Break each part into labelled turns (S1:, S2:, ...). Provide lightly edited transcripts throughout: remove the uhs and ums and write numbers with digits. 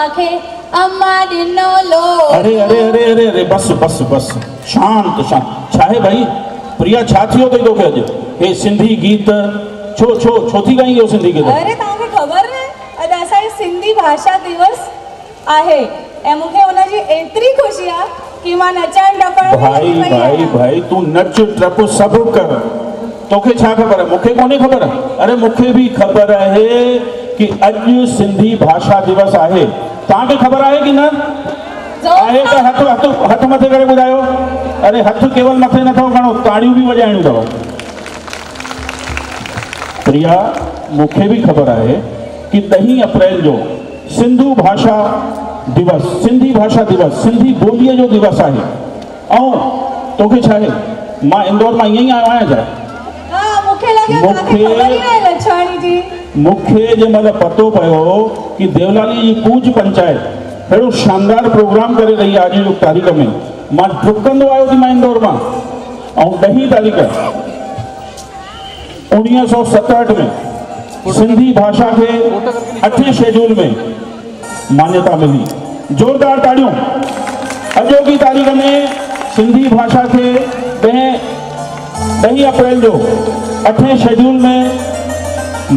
S1: माखे अम्मा दिनो लो।
S2: अरे अरे अरे अरे अरे बस बस बस शांत शांत छा है भाई प्रिया छा थियो तई तोखे अज हे सिंधी गीत छो छो छो थी गाई सिंधी गीत?
S3: अरे तव्हांखे ख़बर न अॼु असांजो सिंधी भाषा दिवस आहे ऐं मूंखे हुनजी एतिरी ख़ुशी आहे कि मां नचण टपण
S2: भाई भाई भाई तू नच टप सब कर तोखे छा खबर है? मूंखे कोने खबर है। अरे मूंखे भी खबर है कि अॼु सिंधी भाषा दिवस आहे। तव्हांखे खबर आहे कि न आहे? त हथ हथ हथ मथे करे ॿुधायो। अरे हथ केवल मथे नथो खणो ताड़ियूं भी वॼाइणियूं अथव। प्रिया मूंखे भी खबर है कि 10 अप्रैल जो सिंधु भाषा दिवस सिंधी भाषा दिवस सिंधी ॿोलीअ जो दिवस आहे। ऐं तोखे छा आहे मां इंदौर मां ईअं ई आयो आहियां छा? मूंखे जंहिंमहिल पतो पियो कि देवलाली जी पूज पंचायत अहिड़ो शानदार प्रोग्राम करे रही आहे अॼु जी तारीख़ में मां डुकंदो आयो थी मां इंदौर मां। ऐं 10 तारीख़ 1967 में सिंधी भाषा के 8 शेड्यूल में मान्यता मिली। जोरदार ताड़ियों। अॼु की तारीख़ में सिंधी भाषा के 10 अप्रैल जो 8 शेड्यूल में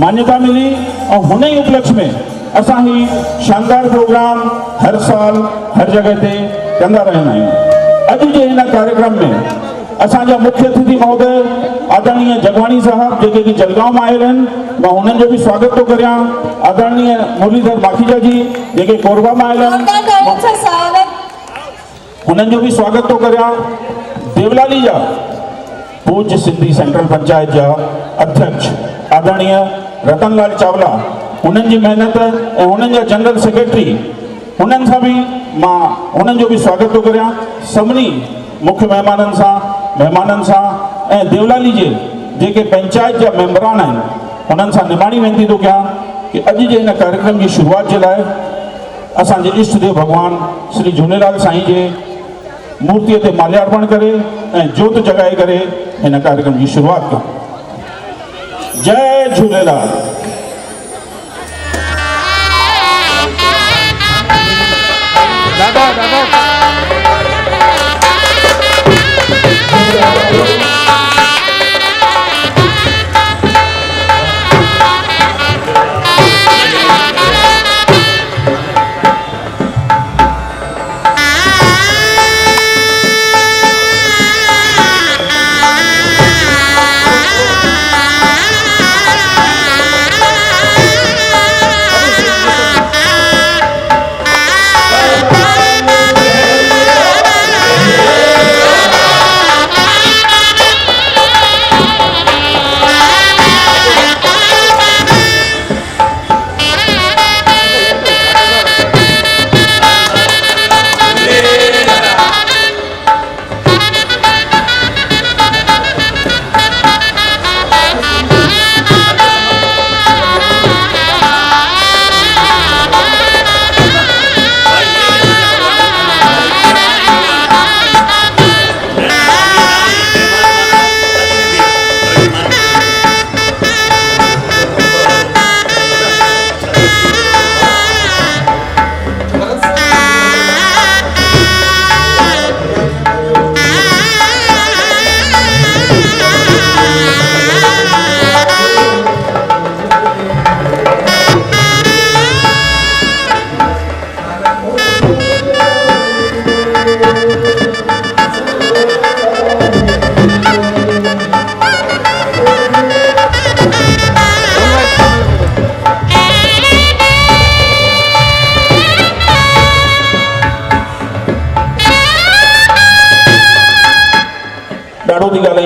S2: मान्यता मिली और हुन ही उपलक्ष्य में असां ही शानदार प्रोग्राम हर साल हर जगह ते कंदा रहंदा आहियूं। अॼु जे हिन कार्यक्रम में असांजा मुख्य अतिथि महोदय आदरणीय जगवाणी साहब जेके कि जलगांव में आयल आहिनि मां हुननि जो भी स्वागत तो करियां। आदरणीय मुरलीधर माखीजा जी जेके कोरबा में आयल आहिनि हुननि जो भी स्वागत तो करियां। देवलाली जा पूज्य सिंधी सेंट्रल पंचायत जा अध्यक्ष आदरणीय रतनलाल चावला उन्हनि जी मेहनत ऐं उन्हनि जा जनरल सेक्रेटरी उन्हनि सां भी मां उन्हनि जो भी स्वागत तो करियां। सभिनी मुख्य मेहमाननि सां ऐं देवलाली जे जेके पंचायत जा मेंबरान आहिनि उन्हनि सां निमाणी वेनती थो कयां कि अॼु जे हिन कार्यक्रम जी शुरुआत जे लाइ असांजे इष्ट देव भगवान श्री झूलेलाल साईं जे मूर्तिअ ते माल्यार्पण करे ऐं जोत जगाए करे हिन कार्यक्रम की शुरुआत कयूं। जय झूलेलाल।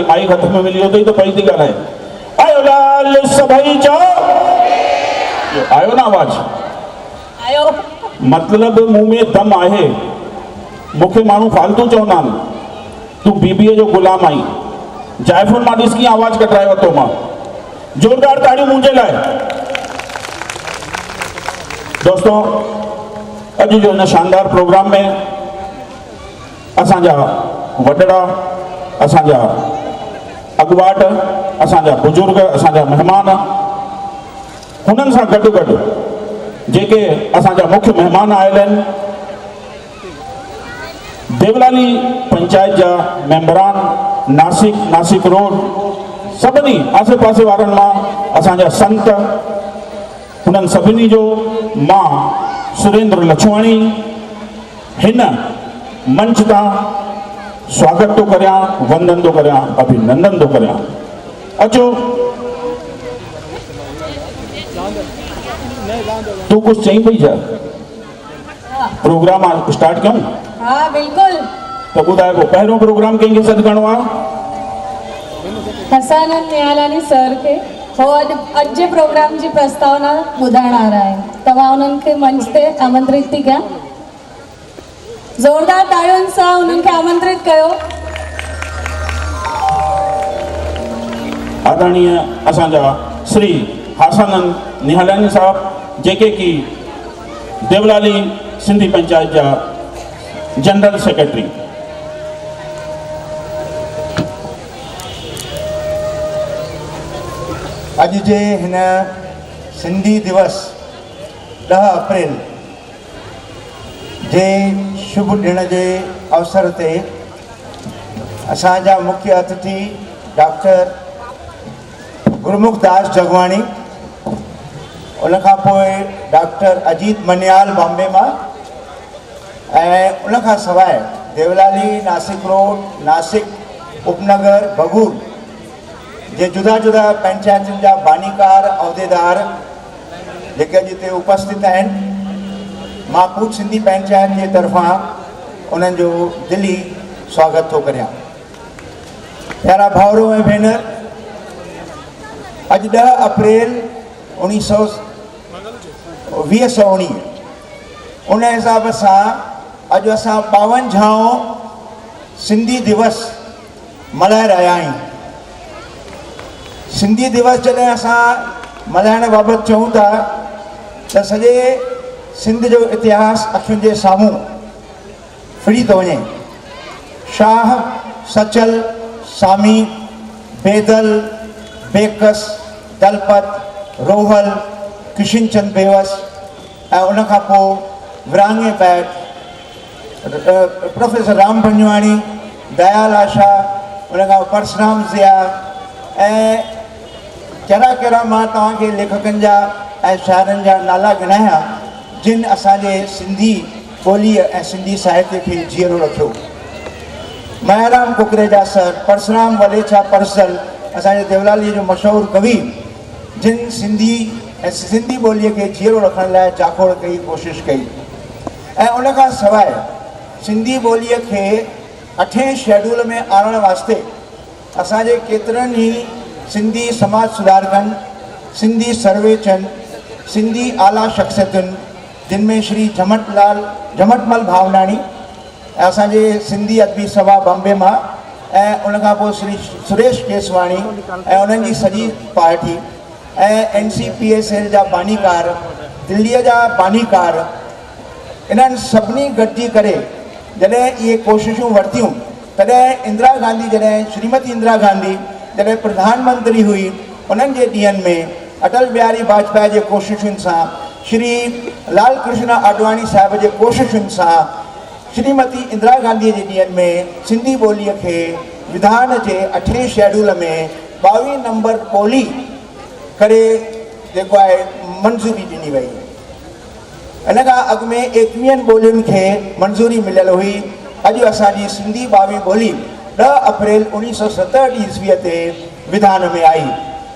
S2: माइक हथ में मिली होती तो पई थी ॻाल्हाए। आयो लाल सभई चओ आयो ना आवाज
S3: आयो
S2: मतलब मुंह में दम आहे। मुखे मानू फालतू चवंदा आहिनि तू बीबीअ जो गुलाम आई जायफुल मां ॾिस कीअं आवाज कटाए वरितो मां। जोरदार ताड़ियूं मुंहिंजे लाइ। दोस्तों अॼु जो हिन शानदार प्रोग्राम में असांजा वॾड़ा असांजा अॻुवाट असांजा बुजुर्ग असांजा मेहमान हुननि सां गॾु गॾु जेके असांजा मुख्य मेहमान आयल आहिनि, देवलाली पंचायत जा मेंबरान, नासिक रोड, सभिनी आसे पासे वारनि मां असांजा संत, उन्हनि सभिनी जो मां सुरेंद्र लछवाणी हिन मंच तां स्वागत तो करियां, वंदन तो करियां, अभिनंदन तो करियां। अचो, तू कुछ चई पई छा? प्रोग्राम स्टार्ट कयूं?
S3: हाँ बिल्कुल।
S2: तो ॿुधाए पोइ पहिरियों प्रोग्राम कंहिंखे सॾु करिणो आहे?
S3: हसानंद नियालानी सर के हो अॼु जे प्रोग्राम जी प्रस्तावना ॿुधाइण वारा आहिनि। तव्हां उन्हनि खे मंच ते आमंत्रित थी कयां। ज़ोरदार ताड़ियुनि सां उन्हनि खे आमंत्रित कयो।
S2: आदरणीय असांजा श्री हसानंद निहालानी साहब, जेके कि देवलाली सिंधी पंचायत जा जनरल सेक्रेटरी।
S4: अॼु जे हिन सिंधी दिवस 10 अप्रैल जे शुभ ॾिण जे अवसर ते असांजा मुख्य अतिथि डॉक्टर गुरमुख दास जगवाणी, उन खां पोइ डॉक्टर अजीत मनियाल बॉम्बे मां, ऐं उन खां सवाइ देवलाली, नासिक रोड, नासिक उपनगर, भगूर जे जुदा जुदा पंचायतुनि जा बानीकार, अहदेदार जेके अॼु हिते उपस्थित आहिनि, मां कूच सिंधी पंचायत जे तरफ़ां उन्हनि जो दिली स्वागत थो करियां। प्यारा भाउरो ऐं भेनर, अॼु 10 अप्रैल 2019 उन हिसाब सां अॼु असां 52 सिंधी दिवस मल्हाए रहिया आहियूं। सिंधी दिवस जॾहिं असां मल्हाइण बाबति चऊं था त सॼे सिंध जो इतिहास अखियुनि जे साम्हूं फिरी थो वञे। शाह, सचल, सामी, बेदल, बेकस, दलपत, रोहल, किशन चंद बेवस, ऐं उन खां पोइ विरांगे बैट, प्रोफेसर राम पंजवाणी, दयाल आशा, उन खां परशुराम ज़िया, ऐं कहिड़ा मां तव्हांखे लेखकनि जा ऐं शाइरनि जा नाला गिणाया जिन असांजे सिंधी ॿोलीअ ऐं सिंधी साहित्य खे जीअरो रखियो। मायाराम कुकरेजा सर, परशुराम वलेछा परसल, असांजे देवलाली जो मशहूरु कवि, जिन सिंधी ऐं सिंधी ॿोलीअ खे जीअरो रखण लाइ जाखोड़ कई, कोशिशि कई। ऐं उन खां सवाइ सिंधी ॿोलीअ खे 8हें शेड्यूल में आणण वास्ते असांजे केतिरनि ई सिंधी समाज सुधारकनि, सिंधी सर्वेचन, सिंधी आला शख्सियतुनि, जिन में श्री झमटमल भावनाणी ऐं असांजे सिंधी अदबी सभा बॉम्बे मां, ऐं उन खां पोइ श्री सुरेश केसवाणी ऐं उन्हनि जी सॼी पार्टी, ऐं NCPSL जा बानीकार, दिल्लीअ जा बानीकार, इन्हनि सभिनी गॾिजी करे जॾहिं इहे कोशिशूं वरितियूं, तॾहिं इंदिरा गांधी, जॾहिं श्रीमती इंदिरा गांधी जॾहिं प्रधानमंत्री हुई, उन्हनि जे ॾींहंनि में अटल बिहारी वाजपेयी जे कोशिशुनि सां, श्री लाल कृष्ण आडवाणी साहिब जे कोशिशुनि सां, श्रीमती इंदिरा गांधीअ जे ॾींहंनि में सिंधी ॿोलीअ खे विधान जे 8हें शेड्यूल में 22 नंबर ॿोली करे जेको आहे मंज़ूरी ॾिनी वई। इन खां अॻु में 21 ॿोलियुनि खे मंज़ूरी मिलियल हुई। अॼु असांजी सिंधी 22 ॿोली 10 अप्रैल 1967 ईस्वीअ ते विधान में आई।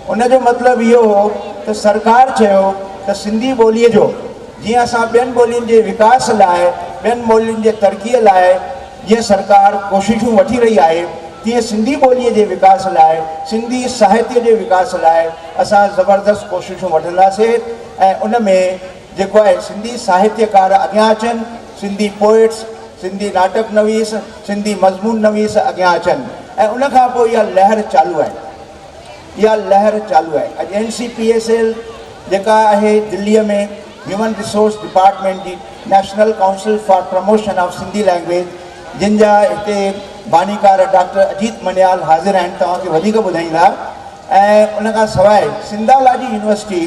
S4: उन जो मतिलबु इहो हो त सरकार चयो त सिंधी ॿोलीअ जो जीअं असां ॿियनि ॿोलियुनि जे विकास लाइ, ॿियनि ॿोलियुनि जे तरक़ीअ लाइ जीअं सरकार कोशिशूं वठी रही आहे, तीअं सिंधी ॿोलीअ जे विकास लाइ, सिंधी साहित्य जे विकास लाइ असां ज़बरदस्त कोशिशूं वठंदासीं। ऐं उन में जेको आहे सिंधी साहित्यकार अॻियां अचनि, सिंधी पोइट्स, सिंधी नाटक नवीस, सिंधी मज़मून नवीस अॻियां अचनि। ऐं उन खां पोइ इहा लहर चालू आहे, इहा लहर चालू आहे। अॼु NCPSL जेका आहे दिल्लीअ में ह्यूमन रिसोर्स डिपार्टमेंट जी national council for promotion of Sindhi language, जिन जा हिते बानीकार डॉक्टर अजीत मनियाल हाज़िर आहिनि, तव्हांखे वधीक ॿुधाईंदा। ऐं उन खां सवाइ सिंधालाजी यूनिवर्सिटी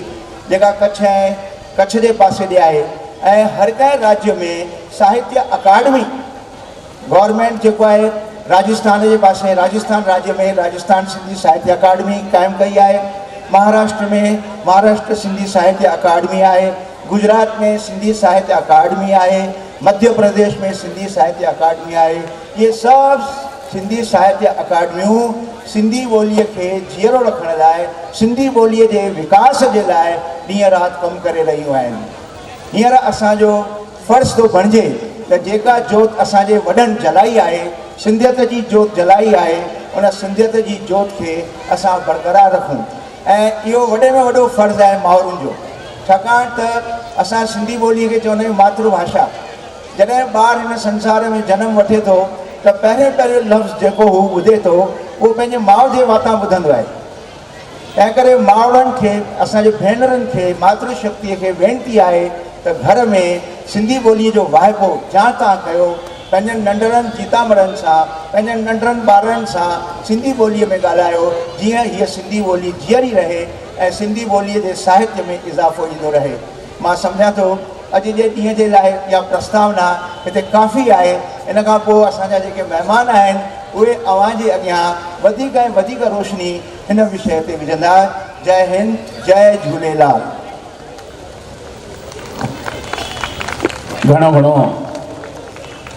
S4: जेका कच्छ ऐं कच्छ जे पासे ॾे आहे ऐं हर कंहिं राज्य में साहित्य अकाडमी गवर्नमेंट जेको आहे राजस्थान जे पासे राजस्थान राज्य में राजस्थान सिंधी साहित्य अकाडमी क़ाइमु कई आहे। महाराष्ट्र में महाराष्ट्र सिंधी साहित्य अकाडमी आहे। गुजरात में सिंधी साहित्य अकाडमी आहे। मध्य प्रदेश में सिंधी साहित्य अकाडमी आहे। ये सभु सिंधी साहित्य अकाडमियूं सिंधी ॿोलीअ खे जीअरो रखण लाइ सिंधी ॿोलीअ जे विकास जे लाइ ॾींहं राति कमु करे रहियूं आहिनि। हींअर असांजो फ़र्ज़ु थो बणिजे त जेका जोत असांजे वॾनि जलाई आहे सिंधियत जी जोत जलाई आहे उन सिंधियत जी जोत खे असां बरक़रार रखूं ऐं इहो वॾे में वॾो फ़र्ज़ु आहे माउरुनि जो। छाकाणि त असां सिंधी ॿोलीअ खे चवंदा आहियूं मातृभाषा। जॾहिं ॿारु हिन संसार में जनमु वठे थो त पहिरियों लफ़्ज़ जेको हू ॿुधे थो उहो पंहिंजे माउ जे वातां ॿुधंदो आहे। तंहिं करे माउरनि खे असांजे भेनरुनि खे मातृशक्तिअ खे वेनिती आहे त घर में सिंधी ॿोलीअ जो वाइबो जा तव्हां कयो। पंहिंजनि नंढड़नि जीतामड़नि सां पंहिंजनि नंढड़नि ॿारनि सां सिंधी ॿोलीअ में ॻाल्हायो जीअं हीअ सिंधी ॿोली जीअरी रहे ऐं सिंधी ॿोलीअ जे साहित्य में इज़ाफ़ो ईंदो रहे। मां सम्झां थो अॼु जे ॾींहं जे लाइ इहा प्रस्तावना हिते काफ़ी आहे। इन खां पोइ असांजा जेके महिमान आहिनि उहे अव्हांजे अॻियां वधीक ऐं वधीक रोशनी हिन विषय ते विझंदा। जय हिंद, जय झूलेलाल।
S2: घणो घणो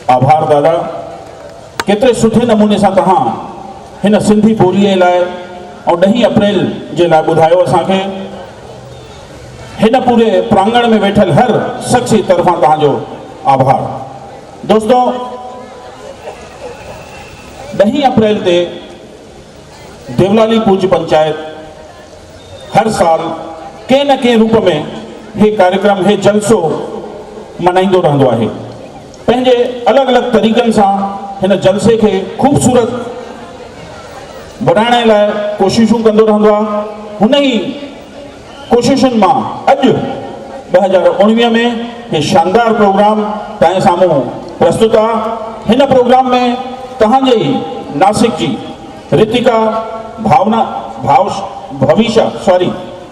S2: आभार दादा। केतिरे सुठे नमूने सां तव्हां हिन सिंधी ॿोलीअ लाइ ऐं 10 अप्रैल जे लाइ ॿुधायो असांखे। हिन पूरे प्रांगण में वेठल हर शख़्स जी तरफ़ां तव्हांजो आभार। दोस्तों 10 अप्रैल ते देवलाली पूज्य पंचायत हर साल कंहिं न कंहिं रूप में हे कार्यक्रम हे जलसो मनाईंदो रहंदो आहे। पंहिंजे अलॻि अलॻि तरीक़नि सां हिन जलसे खे ख़ूबसूरत बढ़ाइण लाइ कोशिशूं कंदो रहंदो आहे। हुन ई कोशिशुनि मां अॼु 2019 में हे शानदार प्रोग्राम तव्हांजे साम्हूं प्रस्तुत आहे। हिन प्रोग्राम में तव्हांजे ई नासिक जी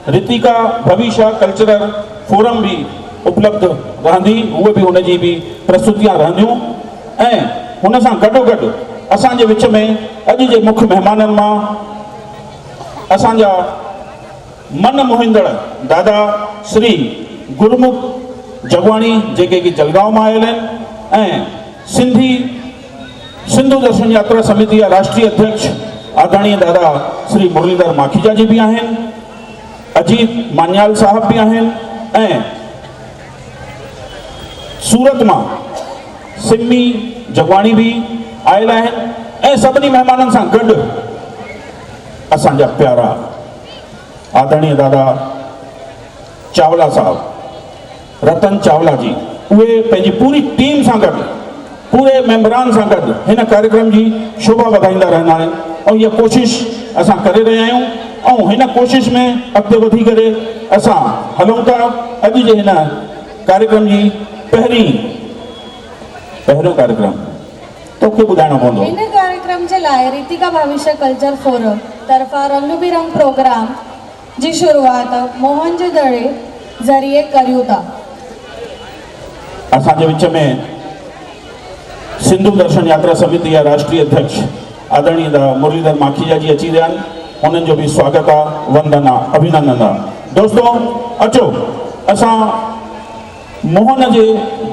S2: रितिका भविष्य कल्चरल फोरम भी उपलब्ध रहंदी। उहे भी हुनजी भी प्रस्तुतियां रहंदियूं ऐं हुन सां गॾोगॾु असांजे विच में अॼु जे मुख्य महिमाननि मां असांजा मन मोहिंदड़ दादा श्री गुरमुख जगवाणी जेके कि जलगांव मां आयल आहिनि ऐं सिंधु दर्शन यात्रा समिति जा राष्ट्रीय अध्यक्ष आदरणीय दादा श्री मुरलीधर माखीजा जी भी आहिनि। अजीत मान्याल साहब भी आहिनि ऐं सूरत मां सिमी जगवाणी भी आयल आहिनि ऐं सभिनी महिमाननि सां गॾु असांजा प्यारा आदरणीय दादा चावला साहब रतन चावला जी उहे पंहिंजी पूरी टीम सां गॾु पूरे मेंबरान सां गॾु हिन कार्यक्रम जी शोभा वधाईंदा रहंदा आहिनि ऐं इहा कोशिश असां करे रहिया आहियूं ऐं हिन कोशिश में अॻिते वधी करे असां हलूं था। अॼु जे हिन कार्यक्रम जी पहिरियों कार्यक्रम तोखे ॿुधाइणो पवंदो।
S3: हिन कार्यक्रम जे लाइ रितिका भविष्य कल्चर फोरम तरफ़ां रंग बिरंग प्रोग्राम जी शुरुआत मोहन जे दड़े ज़रिए करियूं था।
S2: असांजे विच में सिंधु दर्शन यात्रा समिति जा राष्ट्रीय अध्यक्ष आदरणीय मुरलीधर माखीजा जी अची रहिया आहिनि। उन्हनि जो भी स्वागत आहे, वंदन आहे, अभिनंदन आहे। दोस्तों अचो असां मोहन जे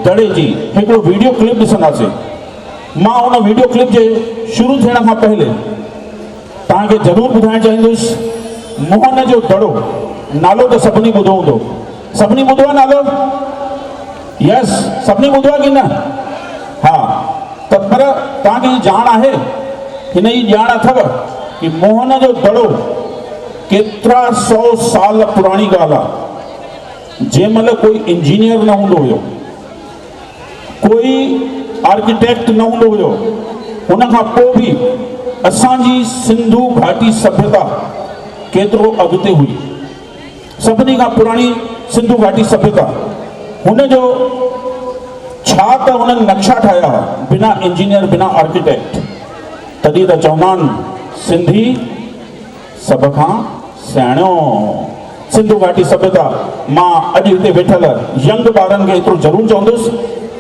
S2: दड़े जी हिकिड़ो वीडियो क्लिप ॾिसंदासीं। मां उन वीडियो क्लिप जे शुरू थियण खां पहले तव्हांखे ज़रूरु ॿुधाइणु चाहींदुसि मोहन जो दड़ो नालो त सभिनी ॿुधो हूंदो। सभिनी ॿुधो आहे नालो? यस, सभिनी ॿुधो आहे कि न? हा, त पर तव्हांखे ॼाण आहे, हिन जी ॼाण अथव कि मोहन जो दड़ो केतिरा 100 साल पुराणी ॻाल्हि आहे। जंहिं महिल कोई इंजीनियर न हूंदो हुयो, कोई आर्किटेक्ट न हूंदो हुयो, हुन खां पोइ बि असांजी सिंधु घाटी सभ्यता केतिरो अॻिते हुई। सभिनी खां पुराणी सिंधु घाटी सभ्यता, हुनजो छा त हुननि नक्शा ठाहिया बिना इंजीनियर बिना आर्किटेक्ट। तॾहिं त चवंदा आहिनि सिंधी सभ खां सियाणो, सिंधु घाटी सभ्यता मां अॼु हिते वेठल यंग ॿारनि खे एतिरो ज़रूरु चवंदुसि,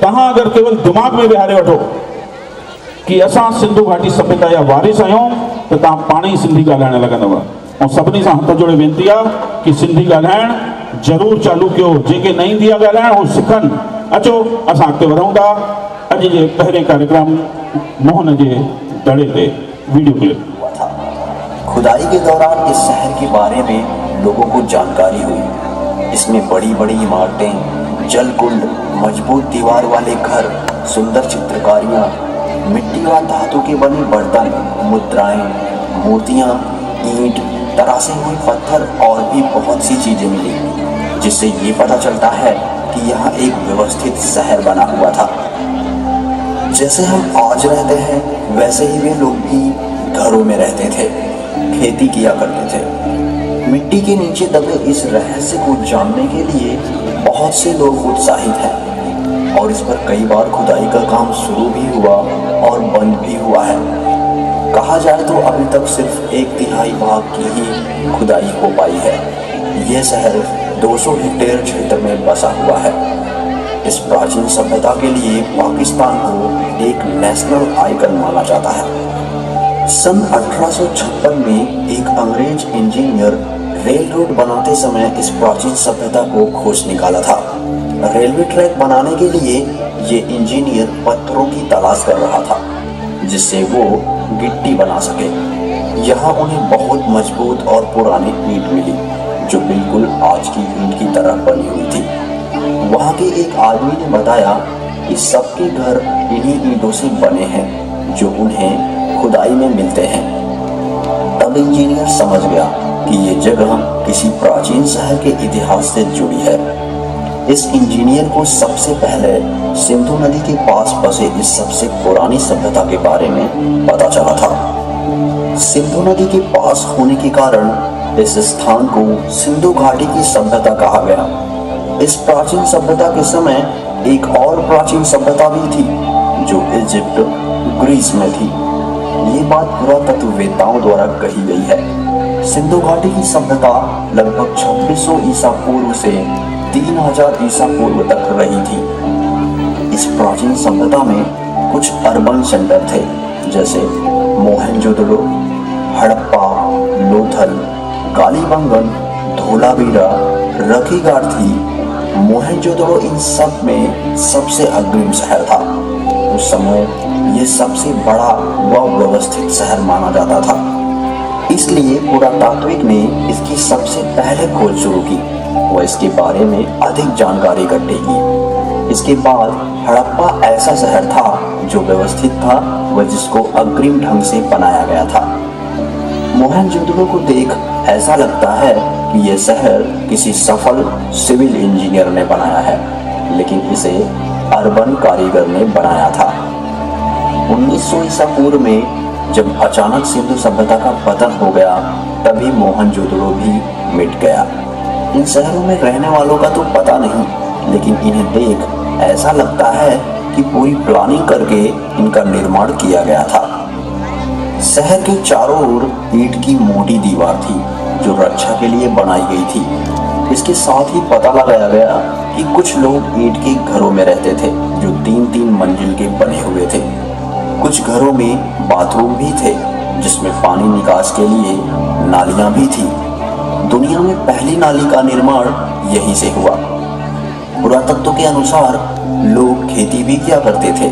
S2: तव्हां अगरि केवल दिमाग़ में विहारे वठो कि असां सिंधु घाटी सभ्यता जा वारिस आहियूं त तव्हां पाण ई सिंधी ॻाल्हाइण लॻंदव। ऐं सभिनी सां हथ जोड़े वेनिती आहे कि सिंधी ॻाल्हाइण ज़रूरु चालू कयो, जेके न ईंदी आहे ॻाल्हाइण उहो सिखनि। अचो असां अॻिते वधूं था। अॼु जे पहिरें कार्यक्रम मोहन जे दड़े ते वीडियो क्लिप।
S5: खुदाई के दौरान इस शहर के बारे में लोगों को जानकारी हुई। इसमें बड़ी बड़ी इमारतें, जलकुंड, मजबूत दीवार वाले घर, सुंदर चित्रकारियाँ, मिट्टी व धातु के बने बर्तन, मुद्राएं, मूर्तियाँ, ईंट, तरासे हुए पत्थर और भी बहुत सी चीजें मिली, जिससे ये पता चलता है कि यहाँ एक व्यवस्थित शहर बना हुआ था। जैसे हम आज रहते हैं वैसे ही वे लोग भी घरों में रहते थे, खेती किया करते थे। मिट्टी के नीचे दबे इस रहस्य को जानने के लिए बहुत से लोग उत्साहित हैं और इस पर कई बार खुदाई का काम शुरू भी हुआ और बंद भी हुआ है। कहा जाए तो अभी तक सिर्फ 1/3 भाग की ही खुदाई हो पाई है। यह शहर 200 हेक्टेयर क्षेत्र में बसा हुआ है। इस प्राचीन सभ्यता के लिए पाकिस्तान को एक नेशनल आइकन माना जाता है। सन 1856 में एक अंग्रेज इंजीनियर रेल रोड बनाते समय इस प्राचीन सभ्यता को खोज निकाला था। रेलवे ट्रैक बनाने के लिए ये इंजीनियर पत्थरों की तलाश कर रहा था जिससे वो गिट्टी बना सके। यहाँ उन्हें बहुत मजबूत और पुरानी ईंट मिली जो बिल्कुल आज की ईंट की तरह बनी हुई थी। वहाँ के एक आदमी ने बताया कि सबके घर इन्हीं ईंटों से बने हैं जो उन्हें खुदाई में मिलते हैं। तब इंजीनियर समझ गया कि ये जगह किसी प्राचीन शहर के इतिहास से जुड़ी है। इस इंजीनियर को सबसे पहले सिंधु नदी के पास बसे इस सबसे पुरानी सभ्यता के बारे में पता चला था। सिंधु नदी के पास होने के कारण इस स्थान को सिंधु घाटी की सभ्यता कहा गया। इस प्राचीन सभ्यता के समय एक और प्राचीन सभ्यता भी थी जो इजिप्ट, ग्रीस में थी। ये बात पुरातत्ववेत्ताओं द्वारा कही गई है। सिंधु घाटी की सभ्यता लगभग 2600 ईसा पूर्व से 3000 ईसा पूर्व तक रही थी। इस प्राचीन सभ्यता में कुछ अर्बन सेंटर थे जैसे मोहनजोदड़ो, हड़प्पा, लोथल, कालीबंगन, धोलावीरा, रखीगार्थी। मोहनजोदड़ो इन सब में सबसे अग्रिम शहर था। उस समय ये सबसे बड़ा व व्यवस्थित शहर माना जाता था, इसलिए पुरातात्विक ने इसकी सबसे पहले खोज शुरू की व इसके बारे में अधिक जानकारी इकट्ठी की। इसके बाद हड़प्पा ऐसा शहर था जो व्यवस्थित था व जिसको अग्रिम ढंग से बनाया गया था। मोहनजोदड़ो को देख ऐसा लगता है कि यह शहर किसी सफल सिविल इंजीनियर ने बनाया है, लेकिन इसे अर्बन कारीगर ने बनाया था। 1900 ईसा पूर्व में जब अचानक सिंधु सभ्यता का पतन हो गया तभी मोहनजोदड़ो भी मिट गया। इन शहरों में रहने वालों का तो पता नहीं, लेकिन इन्हें देख ऐसा लगता है कि पूरी प्लानिंग करके इनका निर्माण किया गया था। शहर के चारों ओर ईंट की मोटी दीवार थी जो रक्षा के लिए बनाई गई थी। इसके साथ ही पता लगाया गया कि कुछ लोग ईंट के घरों में रहते थे जो 3-3 मंजिल के बने हुए थे। कुछ घरों में बाथरूम भी थे जिसमें पानी निकास के लिए नालियां भी थी। दुनिया में पहली नाली का निर्माण यहीं से हुआ। पुरातत्व के अनुसार लोग खेती भी किया करते थे।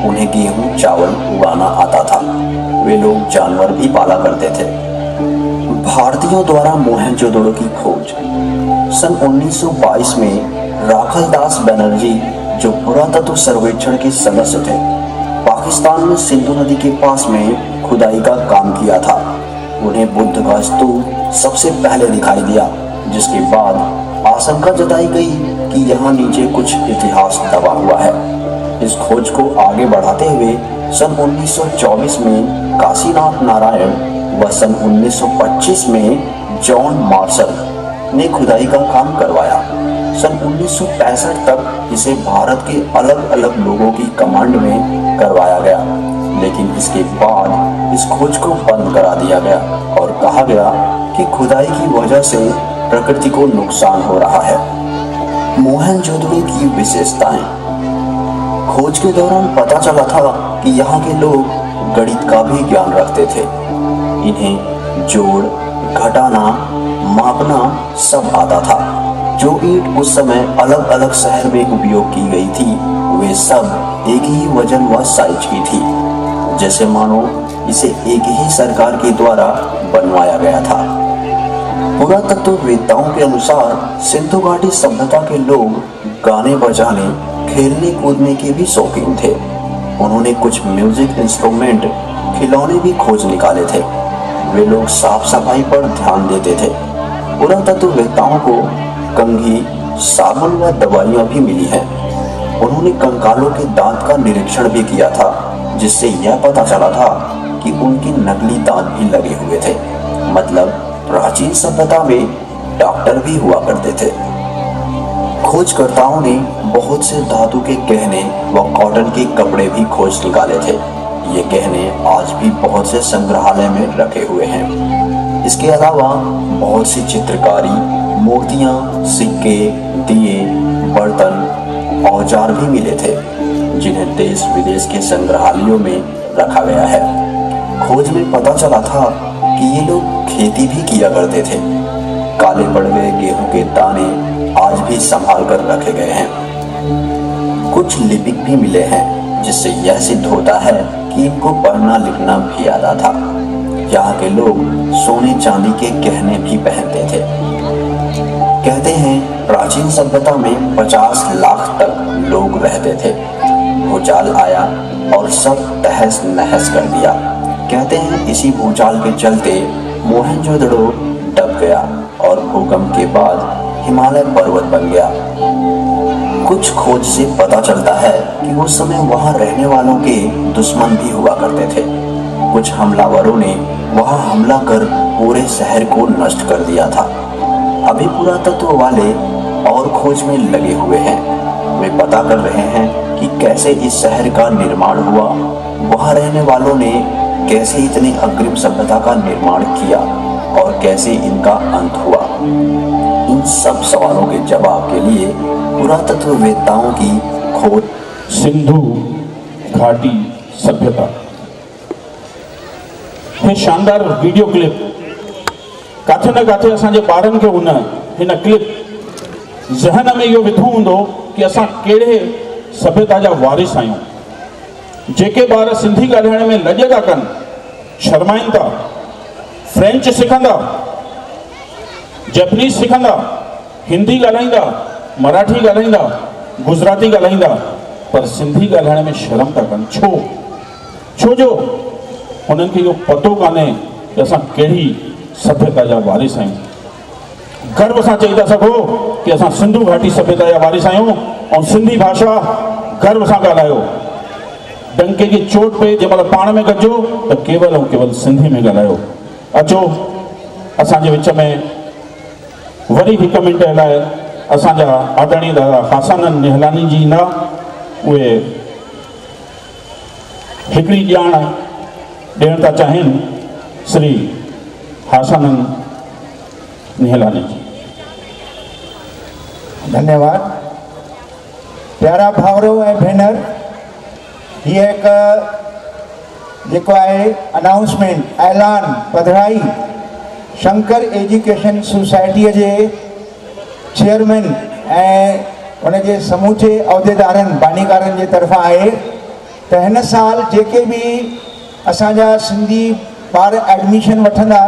S5: उन्हें गेहूं, चावल उगाना आता था। वे लोग जानवर भी पाला करते थे। भारतीयों द्वारा मोहनजोदड़ो की खोज। सन 1922 में राखलदास बनर्जी जो पुरातत्व सर्वेक्षण के सदस्य थे, पाकिस्तान में सिंधु नदी के पास में खुदाई का काम किया था। उन्हें बुद्ध का स्तूप सबसे पहले दिखाई दिया, जिसके बाद आशंका जताई गई कि यहाँ नीचे कुछ इतिहास दबा हुआ है। इस खोज को आगे बढ़ाते हुए सन 1924 में काशीनाथ नारायण व सन 1925 में जॉन मार्शल ने खुदाई का काम करवाया। सन 1965 तक इसे भारत के अलग अलग लोगों की कमांड में करवाया गया, लेकिन इसके बाद इस खोज को बंद करा दिया गया और कहा गया कि खुदाई की वजह से प्रकृति को नुकसान हो रहा है। मोहनजोदड़ो की विशेषताएं। खोज के दौरान पता चला था कि यहाँ के लोग गणित का भी ज्ञान रखते थे। इन्हें जोड़, घटाना, मापना सब आता था। जो ईंट उस समय अलग अलग शहर में उपयोग की गई थी, वे सब एक ही वजन व साइज की थी, जैसे मानो इसे एक ही सरकार के द्वारा बनवाया गया था। पुरातत्ववेत्ताओं के अनुसार सिंधु घाटी सभ्यता के लोग गाने बजाने, खेलने कूदने के भी शौकीन थे। उन्होंने कुछ म्यूजिक इंस्ट्रूमेंट, खिलौने भी खोज निकाले थे। वे लोग साफ सफाई पर ध्यान देते थे। पुरातत्ववेत्ताओं को कंघी, साबुन व दवाइयां भी मिली हैं। उन्होंने कंकालों के दांत का निरीक्षण भी किया था, जिससे यह पता चला था कि उनके नकली दांत भी लगे हुए थे। मतलब प्राचीन सभ्यता में डॉक्टर भी हुआ करते थे। खोजकर्ताओं ने बहुत से धातु के गहने व कॉटन के कपड़े भी खोज निकाले थे। ये गहने आज भी बहुत से संग्रहालय में रखे हुए हैं। इसके अलावा बहुत सी चित्रकारी, मूर्तियां, सिक्के, दिए, बर्तन, औजार भी मिले थे, जिन्हें देश विदेश के संग्रहालयों में रखा गया है। खोज में पता चला था कि ये लोग खेती भी किया करते थे। काले पड़ गए गेहूं के दाने आज भी संभाल कर रखे गए हैं। कुछ लिपिक भी मिले हैं, जिससे यह सिद्ध होता है कि इनको पढ़ना लिखना भी आता था। यहाँ के लोग सोने चांदी के गहने भी पहनते थे। कहते हैं प्राचीन सभ्यता में 50 लाख तक लोग रहते थे। भूचाल आया और सब तहस नहस कर दिया। कहते हैं इसी भूचाल के चलते मोहनजोदड़ो दब गया और भूकंप के बाद हिमालय पर्वत बन गया। कुछ खोज से पता चलता है कि उस समय वहां रहने वालों के दुश्मन भी हुआ करते थे। कुछ हमलावरों ने वहां हमला कर पूरे शहर को नष्ट कर दिया था। अभी पुरातत्व वाले और खोज में लगे हुए हैं। वे पता कर रहे हैं कि कैसे इस शहर का निर्माण हुआ, वहां रहने वालों ने कैसे इतनी अग्रिम सभ्यता का निर्माण किया और कैसे इनका अंत हुआ। इन सब सवालों के जवाब के लिए पुरातत्ववेत्ताओं की खोज।
S2: सिंधु घाटी सभ्यता। ये शानदार वीडियो क्लिप काथे न काथे असांजे ॿारनि खे हिन क्लिप ज़हन में इहो विधो हूंदो कि असां कहिड़े सभ्यता जा वारिस आहियूं। जेके ॿार सिंधी ॻाल्हाइण में लॼ था कनि, शर्माइनि था, फ्रेंच सिखंदा, जैपनीज़ सिखंदा, हिंदी ॻाल्हाईंदा, मराठी ॻाल्हाईंदा, गुजराती ॻाल्हाईंदा, पर सिंधी ॻाल्हाइण में शर्म था कनि। छो जो उन्हनि खे इहो पतो कान्हे कि असां कहिड़ी सभ्यता जा वारिस आहियूं। गर्व सां चई था सघो कि असां सिंधु घाटी सभ्यता जा वारिस आहियूं ऐं सिंधी भाषा गर्व सां ॻाल्हायो। डंके की चोट पे जंहिं महिल पाण में गॾिजो त केवल ऐं केवल सिंधी में ॻाल्हायो। अचो असांजे विच में वरी हिकु मिंट लाइ असांजा आदरणीय दादा हासानंद निहलानी जी ईंदा। उहे हिकिड़ी ॼाण ॾियण था चाहिनि श्री हासानंद निहलानी जी।
S4: धन्यवाद। प्यारा भाउरो ऐं भेनर, हीअ हिकु जेको आहे अनाउंसमेंट, ऐलान, पधराई शंकर एजुकेशन सोसाइटीअ जे चेयरमैन ऐं उनजे समूचे उहिदेदारनि, बानीकारनि जे तरफ़ां आहे त हिन साल जेके बि असांजा सिंधी ॿार एडमिशन वठंदा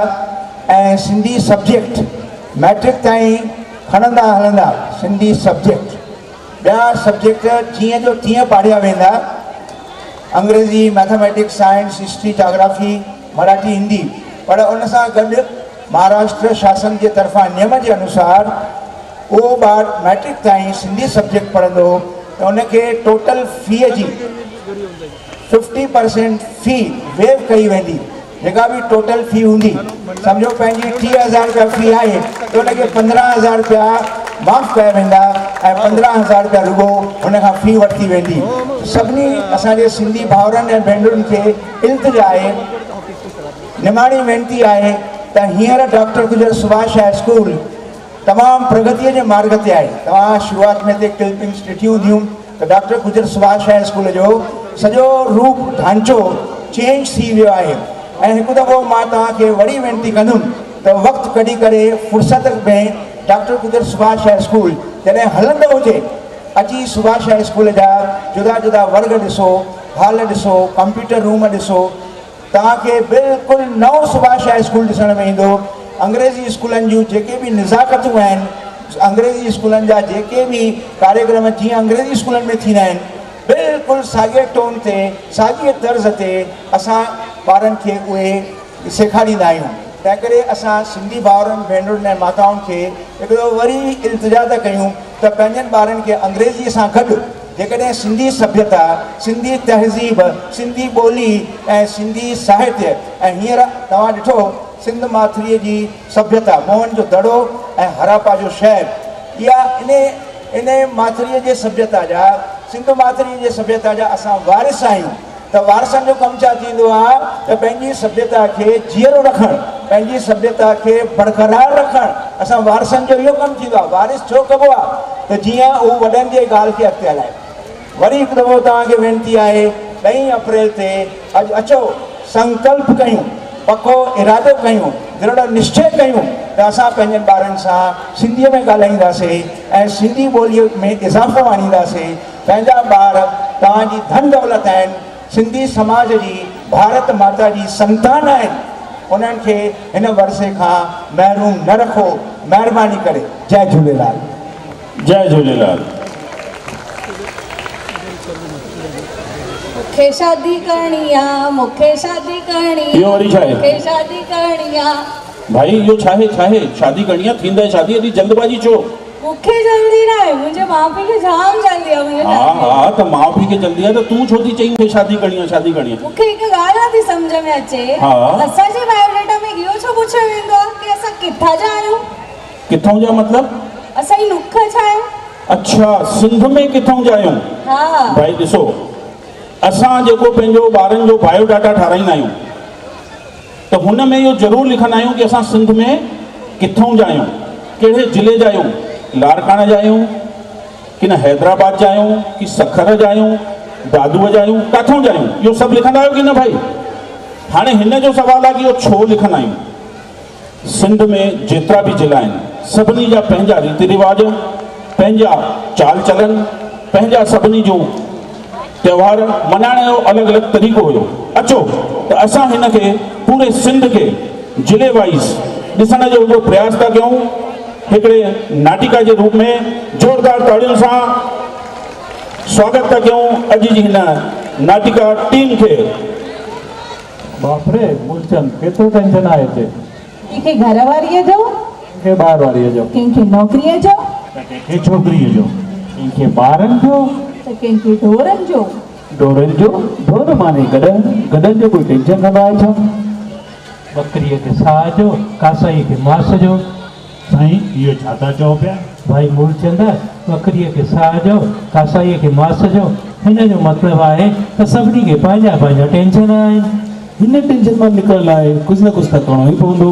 S4: ऐं सिंधी सब्जेक्ट मैट्रिक ताईं खणंदा हलंदा, सिंधी सब्जेक्ट, ॿिया सब्जेक्ट जीअं जो तीअं पाढ़िया वेंदा, अंग्रेज़ी, mathematics, science, history, geography, Marathi, Hindi, पर उन सां गॾु महाराष्ट्र शासन जे तरफ़ां नियम जे अनुसार उहो ॿार मैट्रिक ताईं सिंधी सब्जेक्ट पढ़ंदो त उनखे टोटल फीअ जी 50% फी वेव कई वेंदी। जेका भी टोटल फी हूंदी, सम्झो पंहिंजी 30,000 रुपया फी आहे त उनखे 15,000 रुपया माफ़ कया वेंदा ऐं 15,000 रुपया रुगो हुनखां फी वरिती वेंदी। सभिनी असांजे सिंधी भाउरनि ऐं भेनरुनि खे इल्तिजा आहे, निमाणी वेनती आहे त हींअर डॉक्टर गुजर सुभाष हाई स्कूल तमामु प्रगतीअ जे मार्ग ते आहे। तव्हां शुरूआति में ते क्लिपिंग्स ॾिठियूं हूंदियूं त डॉक्टर गुजर सुभाष हाई स्कूल जो सॼो रूप ढांचो चेंज थी वियो आहे। ऐं हिकु दफ़ो मां तव्हांखे वरी वेनिती कंदुमि त वक़्तु कढी करे फुर्सत में डॉक्टर गुजर सुभाष हाई स्कूल जॾहिं हलंदो हुजे अची सुभाष हाई स्कूल जा जुदा जुदा वर्ग ॾिसो, हॉल ॾिसो, कंप्यूटर रूम ॾिसो, तव्हांखे बिल्कुलु नओं सुभाष हाई स्कूल ॾिसण में ईंदो। अंग्रेज़ी स्कूलनि जूं जेके बि निज़ाकतूं आहिनि, अंग्रेज़ी स्कूलनि जा जेके बि कार्यक्रम जीअं अंग्रेज़ी स्कूलनि में थींदा आहिनि, बिल्कुलु साॻिए टोन ते, साॻिए तर्ज़ ते असां ॿारनि खे उहे सेखारींदा आहियूं। तंहिं करे असां सिंधी भाउरनि भेनरुनि ऐं माताउनि खे हिकिड़ो वरी इल्तिजा था कयूं त पंहिंजनि ॿारनि खे अंग्रेज़ीअ सां गॾु जेकॾहिं सिंधी सभ्यता, सिंधी तहज़ीब, सिंधी ॿोली ऐं सिंधी साहित्य ऐं हींअर तव्हां ॾिठो सिंध माथिरीअ जी सभ्यता, मोहन जो दड़ो ऐं हरापा जो शहर, इहा इन माथिरीअ जे सभ्यता जा, सिंध माथिरीअ जे सभ्यता जा असां वारिस आहियूं। त वारसनि जो कमु छा थींदो आहे त पंहिंजी सभ्यता खे जीअरो रखणु, पंहिंजी सभ्यता खे बरक़रार रखणु, असां वारसनि जो इहो कमु थींदो आहे। वारिस छो कबो आहे त जीअं उहो वॾनि जे ॻाल्हि खे अॻिते हलाए। वरी हिकु दफ़ो तव्हांखे वेनिती आहे 2 अप्रैल ते अॼु अचो, संकल्प कयूं, पको इरादो कयूं, दृढ़ निश्चय कयूं त असां पंहिंजनि ॿारनि सां सिंधीअ में ॻाल्हाईंदासीं ऐं सिंधी ॿोलीअ में इज़ाफ़ो आणींदासीं। पंहिंजा ॿार तव्हांजी धन दौलत आहिनि, सिंधी समाज जी, भारत माता जी संतान आहिनि, उन्हनि खे हिन वर्से खां महरूम न रखो, महिरबानी करे। जय झूलेलाल।
S2: जय झूलेलाल।
S3: मूंखे शादी करणी आहे, मूंखे शादी करणी आहे,
S2: इहो वरी छा आहे?
S3: मूंखे शादी करणी आहे।
S2: भाई इहो छा आहे? शादी करणी आहे, थींदे शादी, एॾी जल्दबाजी छो?
S3: मूंखे जल्दी न आहे, मुंहिंजे माउ पीउ खे जाम जल्दी आहे।
S2: हा त माउ पीउ खे जल्दी आहे त तूं छो थी चईं मूंखे शादी करणी आहे, शादी करणी आहे?
S3: मूंखे हिकु ॻाल्हि नथी सम्झ में अचे, असांजे बायोडेटा में इहो छो पुछियो वेंदो आहे की असां किथां जा आहियूं?
S2: किथां जा मतलब?
S3: असांजी नुख छा आहे?
S2: अच्छा, सिंध में किथां जा आहियूं?
S3: हा
S2: भाई ॾिसो, असां जेको पंहिंजो ॿारनि जो बायोडाटा ठाराईंदा आहियूं त हुन में इहो ज़रूरु लिखंदा आहियूं कि असां सिंध में किथां जा आहियूं, कहिड़े ज़िले जा आहियूं, लाड़काना जा आहियूं कि न हैदराबाद जा आहियूं कि सखर जा आहियूं, दादूअ जा आहियूं, किथां जा आहियूं, इहो सभु लिखंदा आहियो कि न भाई? हाणे हिन जो सवाल आहे कि इहो छो लिखंदा आहियूं। सिंध में जेतिरा बि ज़िला आहिनि सभिनी जा पंहिंजा रीति रिवाज, पंहिंजा चाल चलन, पंहिंजा सभिनी जूं त्योहार मनाने जो अलग अलग तरीक़ो हुयो। अचो त असां हिन खे पूरे सिंध खे जिले वाइज ॾिसण जो हिकिड़ो प्रयास था कयूं, हिकिड़े नाटिका जे रूप में। ज़ोरदार ताड़ियुनि सां स्वागत था कयूं अॼु जी हिन नाटिका टीम खे।
S6: बाप रे मूलचंद, केतिरो टेंशन आहे हिते?
S1: कंहिंखे घर वारीअ जो,
S6: कंहिंखे ॿार वारीअ जो,
S1: कंहिंखे नौकरीअ जो,
S6: कंहिंखे छोकिरीअ जो, कंहिंखे ॿारनि जो,
S1: त कंहिंखे ढोरनि जो।
S6: ढोरनि जो? ढोर माने गॾनि जो कोई टेंशन कंदो आहे छा? बकरीअ खे साह जो, कासाईअ खे मास जो।
S7: साईं इहो छा था चओ पिया?
S6: भाई मूलचंद, बकरीअ खे साह जो, कासाईअ खे मास जो, हिन जो मतिलबु आहे त सभिनी खे पंहिंजा पंहिंजा टेंशन आहिनि। हिन टेंशन मां निकिरण लाइ कुझु न कुझु त करिणो ई पवंदो।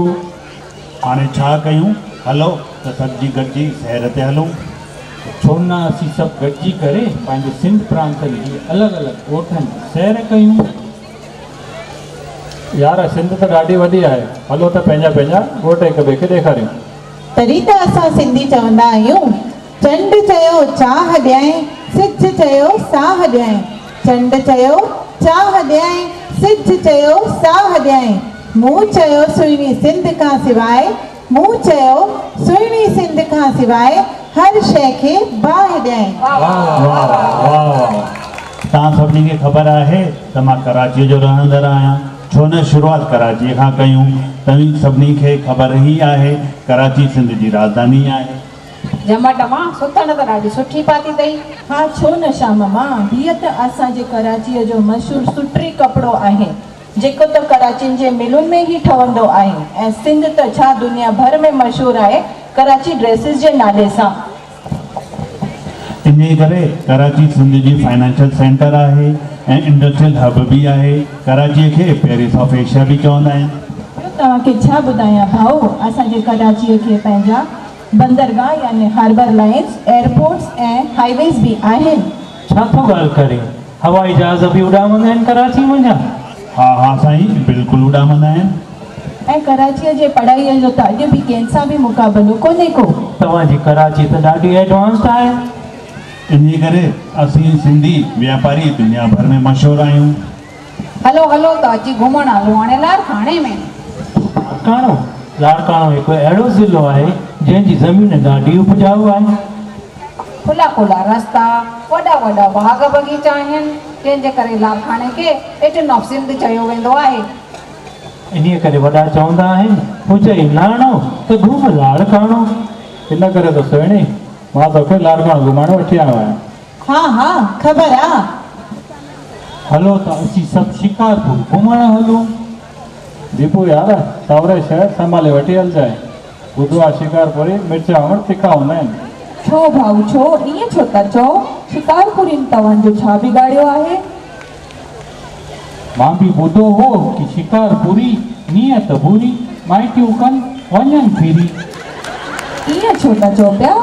S7: हाणे छा कयूं? हलो त सभु गॾिजी सैर ते हलूं।
S6: छो न असीं सभु गॾिजी करे पंहिंजे सिंध प्रांतनि जी अलॻि अलॻि ॻोठनि सैर कयूं। यार सिंध त ॾाढी वॾी आहे, हलो त पंहिंजा पंहिंजा ॻोठ हिक ॿिए खे ॾेखारियूं।
S1: तॾहिं त असां सिंधी चवंदा आहियूं, चंड चयो चाह ॾियाई, सिज चयो साह ॾियाई, चंड चयो चाह ॾियाई, सिज चयो साह ॾियाई, मूं चयो सुहिणी सिंध खां सवाइ, मूं चयो सुहिणी सिंध खां सवाइ हर शइ खे बाहि ॾियाई।
S7: तव्हां सभिनी खे ख़बर आहे त मां कराचीअ जो रहंदड़ आहियां, छो न शुरूआति कराचीअ खां कयूं? तव्हीं सभिनी खे ख़बर ई आहे कराची सिंध जी राजधानी आहे।
S1: जमट मां सुथण त ॾाढी सुठी पाती अथई। हा छो न श्याम मां, हीअ त असांजे कराचीअ जो मशहूरु सुटरी कपिड़ो आहे जेको त कराचियुनि जे मिलुनि में ई ठहंदो आहे। ऐं सिंध त छा दुनिया भर में मशहूरु आहे कराची ड्रेसिस जे नाले सां।
S7: इन करे कराची सिंध जी फाइनेंशियल सेंटर आहे ऐं इंडस्ट्रियल हब बि आहे। कराचीअ खे पेरिस ऑफ एशिया बि चवंदा आहिनि।
S1: तव्हांखे छा ॿुधायां भाऊ, असांजे कराचीअ खे पंहिंजा बंदरगाह यानी हार्बर लाइन्स, एयरपोर्ट्स ऐं हाईवेज़ बि आहिनि।
S6: छा थो ॻाल्हि करे, हवाई जहाज़ बि उॾामंदा आहिनि कराची वञा?
S7: हा हा साईं, बिल्कुलु उॾामंदा आहिनि।
S1: ऐं कराचीअ जे पढ़ाईअ जो त अॼु बि कंहिंसां बि मुक़ाबिलो कोन्हे को।
S6: तव्हांजी कराची त ॾाढी एडवांस्ड आहे।
S7: इन करे असीं सिंधी वापारी दुनिया भर में मशहूरु आहियूं।
S8: हलो हलो त अची घुमण हलूं हाणे लाड़काणे में।
S6: लाड़काणो हिकु अहिड़ो ज़िलो आहे जंहिंजी ज़मीन ॾाढी उपजाऊ आहे।
S8: खुला खुला रस्ता, वॾा वॾा बाग बगीचा आहिनि, जंहिंजे करे लाड़काणे खे एटन ऑफ सिंध चयो वेंदो आहे।
S6: इन्हीअ करे वॾा चवंदा आहिनि, हुजई लाणो त घुम लाड़काणो।
S2: इन करे त सुहिणी मां तोखे लाड़काणो घुमाइण वठी आयो आहियां।
S1: हाँ हाँ ख़बर आहे।
S6: हलो त असीं सभु शिकारपुर घुमण हलूं।
S2: दीपू यार, सावरे शहर संभाले वठी हलजांइ। ॿुधो आहे शिकारपुरी मिर्च वांगुरु तिखा हूंदा आहिनि।
S1: छो भाऊ छो ईअं छो था चओ? शिकारपुरी तव्हांजो छा बिगाड़ियो आहे?
S6: मां बि ॿुधो हो कि शिकारपुरी नियत बुरी, माइटियूं कनि वञनि फिरी।
S1: ईअं छो था चओ पिया?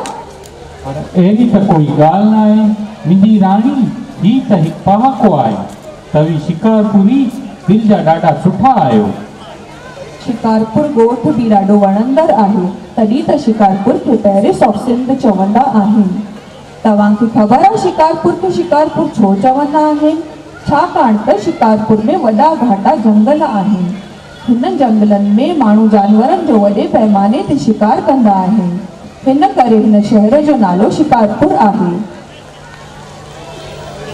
S6: पर अहिड़ी त कोई ॻाल्हि न आहे। मुंहिंजी राणी ही त हिकु पहाको आहे। तव्हीं शिकारपुरी दिलि जा ॾाढा सुठा आहियो।
S1: शिकारपुर ॻोठ बि ॾाढो वणंदड़ आहे, तॾहिं त शिकारपुर खे पेरिस ऑफ सिंध चवंदा आहिनि। तव्हांखे ख़बर आहे शिकारपुर खे शिकारपुर छो चवंदा आहिनि? छाकाणि त शिकारपुर में वॾा घाटा जंगल आहिनि। हिन जंगलनि में माण्हू जानवरनि जो वॾे पैमाने ते शिकार कंदा आहिनि। हिन करे हिन शहर जो नालो शिकारपुर आहे।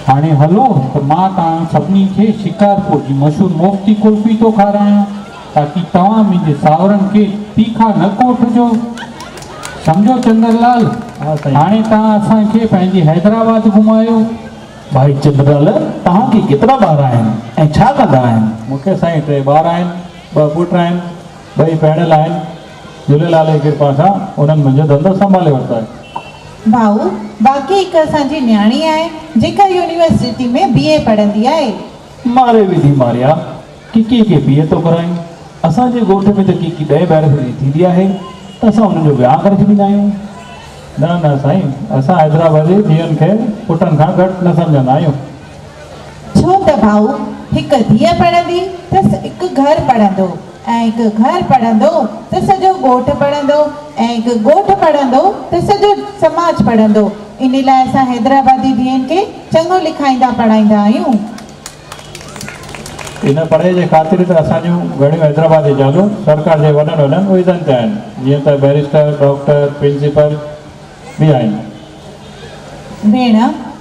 S6: हाणे हलो त मां तव्हां सभिनी खे शिकारपुर जी मशहूरु मोफ्ती कुल्फी थो खारायां, ताकी तव्हां मुंहिंजे सावरनि खे तीखा न कोठिजो। सम्झो चंद्रलाल, हाणे तव्हां असांखे पंहिंजी हैदराबाद घुमायो।
S2: भाई चंद्रलाल, तव्हांखे केतिरा ॿार आहिनि ऐं छा कंदा आहिनि? मूंखे साईं 3 ॿार आहिनि, 2 पुट आहिनि, 2 पहिरियल आहिनि। झूलेलाल जी कृपा सां उन्हनि मुंहिंजो धंधो संभाले वरितो आहे।
S1: भाऊ, बाक़ी हिकु असांजी न्याणी आहे जेका यूनिवर्सिटी में BA पढ़ंदी आहे।
S2: मारे विधी मारिया किकी खे BA थो करायूं। असांजे ॻोठ में त किकी 10 ॿारनि थींदी आहे त असां हुननि जो विहांउ करे छॾींदा आहियूं। न साईं, असां हैदराबाद जी धीअनि खे पुटनि खां घटि न सम्झंदा आहियूं।
S1: छो त भाऊ, हिकु धीअ पढ़ंदी त हिकु घर पढ़ंदो, ऐं हिकु घर पढ़ंदो त सॼो ॻोठ पढ़ंदो, ऐं हिकु ॻोठ पढ़ंदो त सॼो समाज पढ़ंदो। इन लाइ असां हैदराबादी धीअनि खे चङो लिखाईंदा पढ़ाईंदा आहियूं।
S2: इन पढ़ाई जे ख़ातिर त असांजूं घणियूं हैदराबाद जी ज़ालूं सरकार जे वॾनि उहिदनि ते आहिनि, जीअं त बैरिस्टर, डॉक्टर, प्रिंसिपल बि आहिनि।
S1: भेण,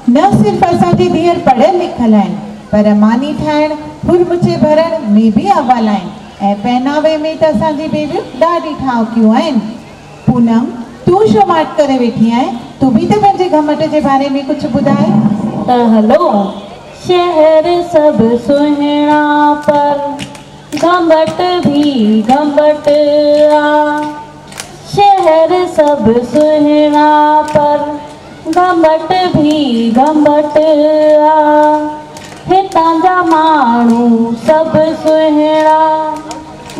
S1: न सिर्फ़ु असांजी धीअर पढ़ियल लिखियल आहिनि, पर मानी ठाहिण, फुरमुचे भरण में बि अव्वल आहिनि, ऐं पहनावे में त असांजी बेबियूं ॾाढी ठाहकियूं आहिनि। पूनम, तूं छो माट करे वेठी आहीं? तूं बि त पंहिंजे घमट जे बारे में कुझु ॿुधाए।
S3: त हलो, शहर सब सुहिणा पर घमट भी घमट आ। शहर सब सुहिणा पर घमट भी घमट आ। हितां जा माण्हू सब सुहिणा,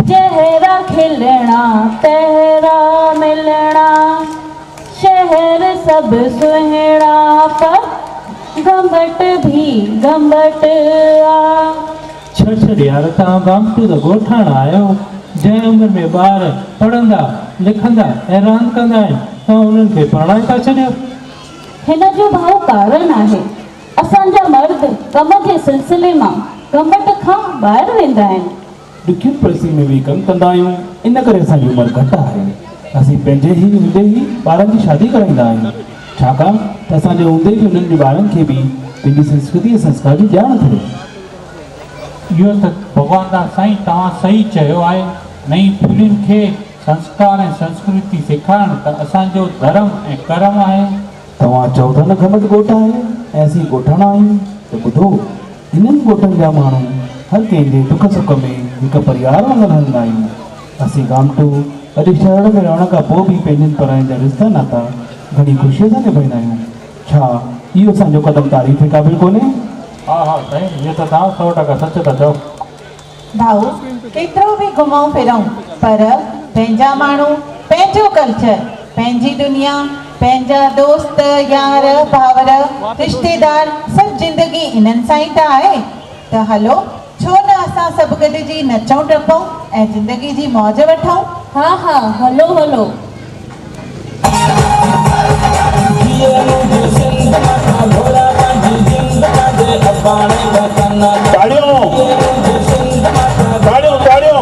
S3: जहिड़ा खिलणा तहिड़ा मिलणा। शहर सब सुहिणा पर घमट भी घमट आ।
S6: छड़ यार, तव्हां गामटू त ॻोठाण आहियो। जंहिं उमिरि में ॿार पढ़ंदा लिखंदा ऐं रांदि कंदा आहिनि, तव्हां उन्हनि खे पढ़ाए था छॾियो।
S3: हिन जो भाउ कारण आहे, असांजा मर्द कम जे सिलसिले मां घमट खां ॿाहिरि वेंदा आहिनि।
S2: ॾुखियुनि परिस्थिति में बि कमु कंदा आहियूं, इन करे असांजी उमिरि घटि आहे। असीं पंहिंजे ई हूंदे ई ॿारनि जी शादी कराईंदा आहियूं, छाकाणि त असांजे हूंदे ई उन्हनि जे ॿारनि खे बि पंहिंजी संस्कृति ऐं संस्कार जी ॼाण थिए।
S6: इहो त भॻवान दास साईं तव्हां सही चयो आहे। नई पीढ़ियुनि खे संस्कार ऐं संस्कृति सेखारणु त असांजो धर्म ऐं कर्म आहे।
S2: तव्हां चओ था न घमट ॻोठ आहे ऐं असीं ॻोठाणा आहियूं, त ॿुधो, हिननि ॻोठनि जा माण्हू हर कंहिंजे दुख सुख में हिकु परिवार वांगुरु हलंदा आहियूं। असीं गामटू अॼु शहर में रहण खां पोइ बि पंहिंजनि परायनि जा रिश्ता नाता घणी ख़ुशीअ सां निभाईंदा आहियूं। छा इहो असांजो क़दम तारीफ़ जे क़ाबिल कोन्हे?
S6: हा साईं, इहो त तव्हां 100% सच था चओ।
S1: भाऊ, केतिरो बि घुमूं फिरूं, पर पंहिंजा माण्हू, पंहिंजो कल्चर, पंहिंजी दुनिया, पंहिंजा दोस्त यार भावर रिश्तेदार सभु ज़िंदगी इन्हनि सां ई त आहे। त हलो छो न असां सभु गॾिजी नचूं टपूं ऐं ज़िंदगी जी मौज वठूं।
S3: हाँ हाँ हलो हलो।
S2: ताड़ियों ताड़ियों ताड़ियों।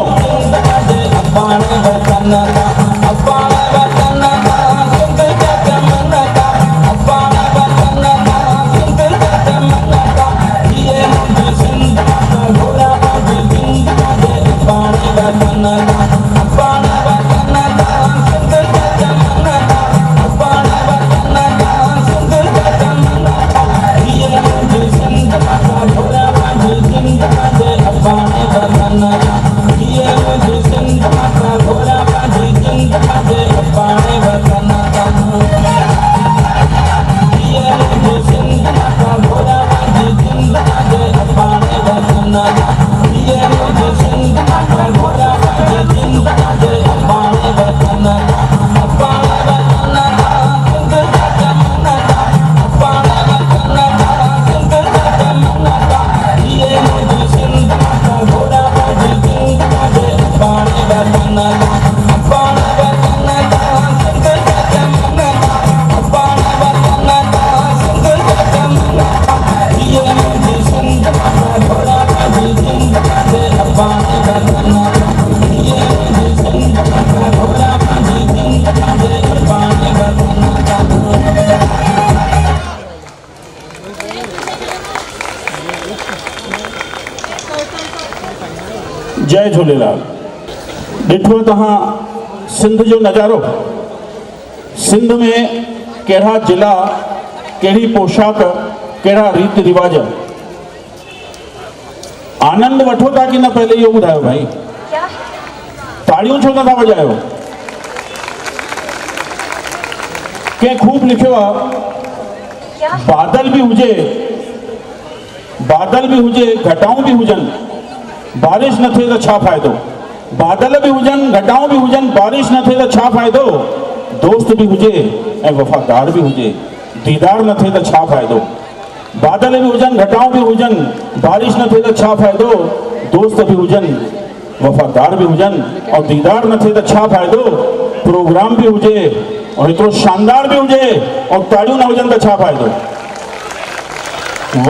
S2: जय झूलेलाल। ॾिठो तव्हां सिंध जो नज़ारो, सिंध में कहिड़ा ज़िला, कहिड़ी पोशाक, कहिड़ा रीति रिवाज, आनंद वठो था कि न पहले इहो ॿुधायो भाई। ताड़ियूं छो नथा वॼायो? कंहिं खूब लिखियो आहे बादल बि हुजे, बादल बि हुजे, घटाऊं बि हुजनि, बारिश न थिए त छा फ़ाइदो। बादल बि हुजनि, घटाऊं बि हुजनि, बारिश न थिए त छा फ़ाइदो। दोस्त बि हुजे ऐं वफ़ादार बि हुजे, दीदार न थिए त छा फ़ाइदो। बादल बि हुजनि, घटाऊं बि हुजनि, बारिश न थिए त छा फ़ाइदो। दोस्त बि हुजनि, वफ़ादार बि हुजनि ऐं दीदार न थिए त छा फ़ाइदो। प्रोग्राम बि हुजे और एतिरो शानदार बि हुजे और ताड़ियूं न हुजनि त छा फ़ाइदो।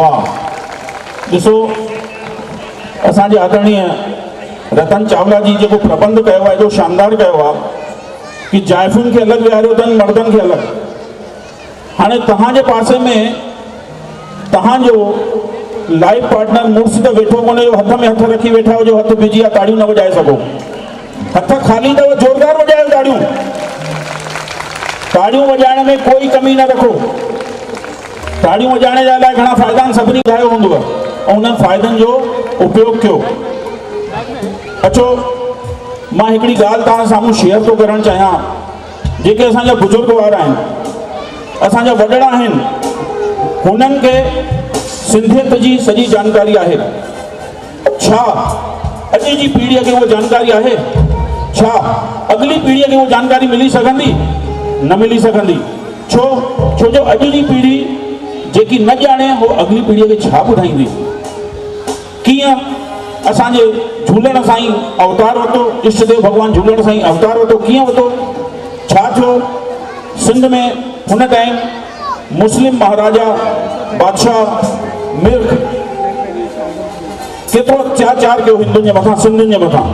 S2: वाह। ॾिसो असांजे आदरणीय रतन चावला जी जेको प्रबंध कयो आहे, एॾो शानदार कयो आहे कि जाइफ़ुनि खे अलॻि विहारियो अथनि, मर्दनि खे अलॻि। हाणे तव्हांजे पासे में तव्हांजो लाइफ पार्टनर मुड़ुस त वेठो कोन्हे, हथ में हथ रखी वेठा हुजो, हथ बिजी आहे, ताड़ियूं न वॼाए सघो। हथ ख़ाली अथव, ज़ोरदार वॼायो ताड़ियूं। ताड़ियूं वॼाइण में कोई कमी न रखो। ताड़ियूं वॼाइण जे लाइ घणा फ़ाइदा आहिनि, सभिनी ॿुधायो हूंदव ऐं उन्हनि फ़ाइदनि जो उपयोग कयो। अचो मां हिकिड़ी ॻाल्हि तव्हां साम्हूं शेयर थो करणु चाहियां। जेके असांजा बुज़ुर्गवार आहिनि, असांजा वॾड़ा आहिनि, हुननि खे सिंधियत जी सॼी जानकारी आहे। छा अॼु जी पीढ़ीअ खे उहा जानकारी आहे? छा अॻिली पीढ़ीअ खे उहा जानकारी मिली सघंदी? न मिली सघंदी। छो जो अॼु जी पीढ़ी जेकी न ॼाणे उहो अॻिली पीढ़ीअ खे छा ॿुधाईंदी। कीअं असांजे झूलण साईं अवतार वरितो, इष्टदेव भॻवानु झूलण साईं अवतार वरितो, कीअं वरितो, छा थियो। सिंध में हुन टाइम मुस्लिम महाराजा बादशाह मिर्ख केतिरो अत्याचार कयो हिंदुनि जे मथां, सिंधियुनि जे मथां।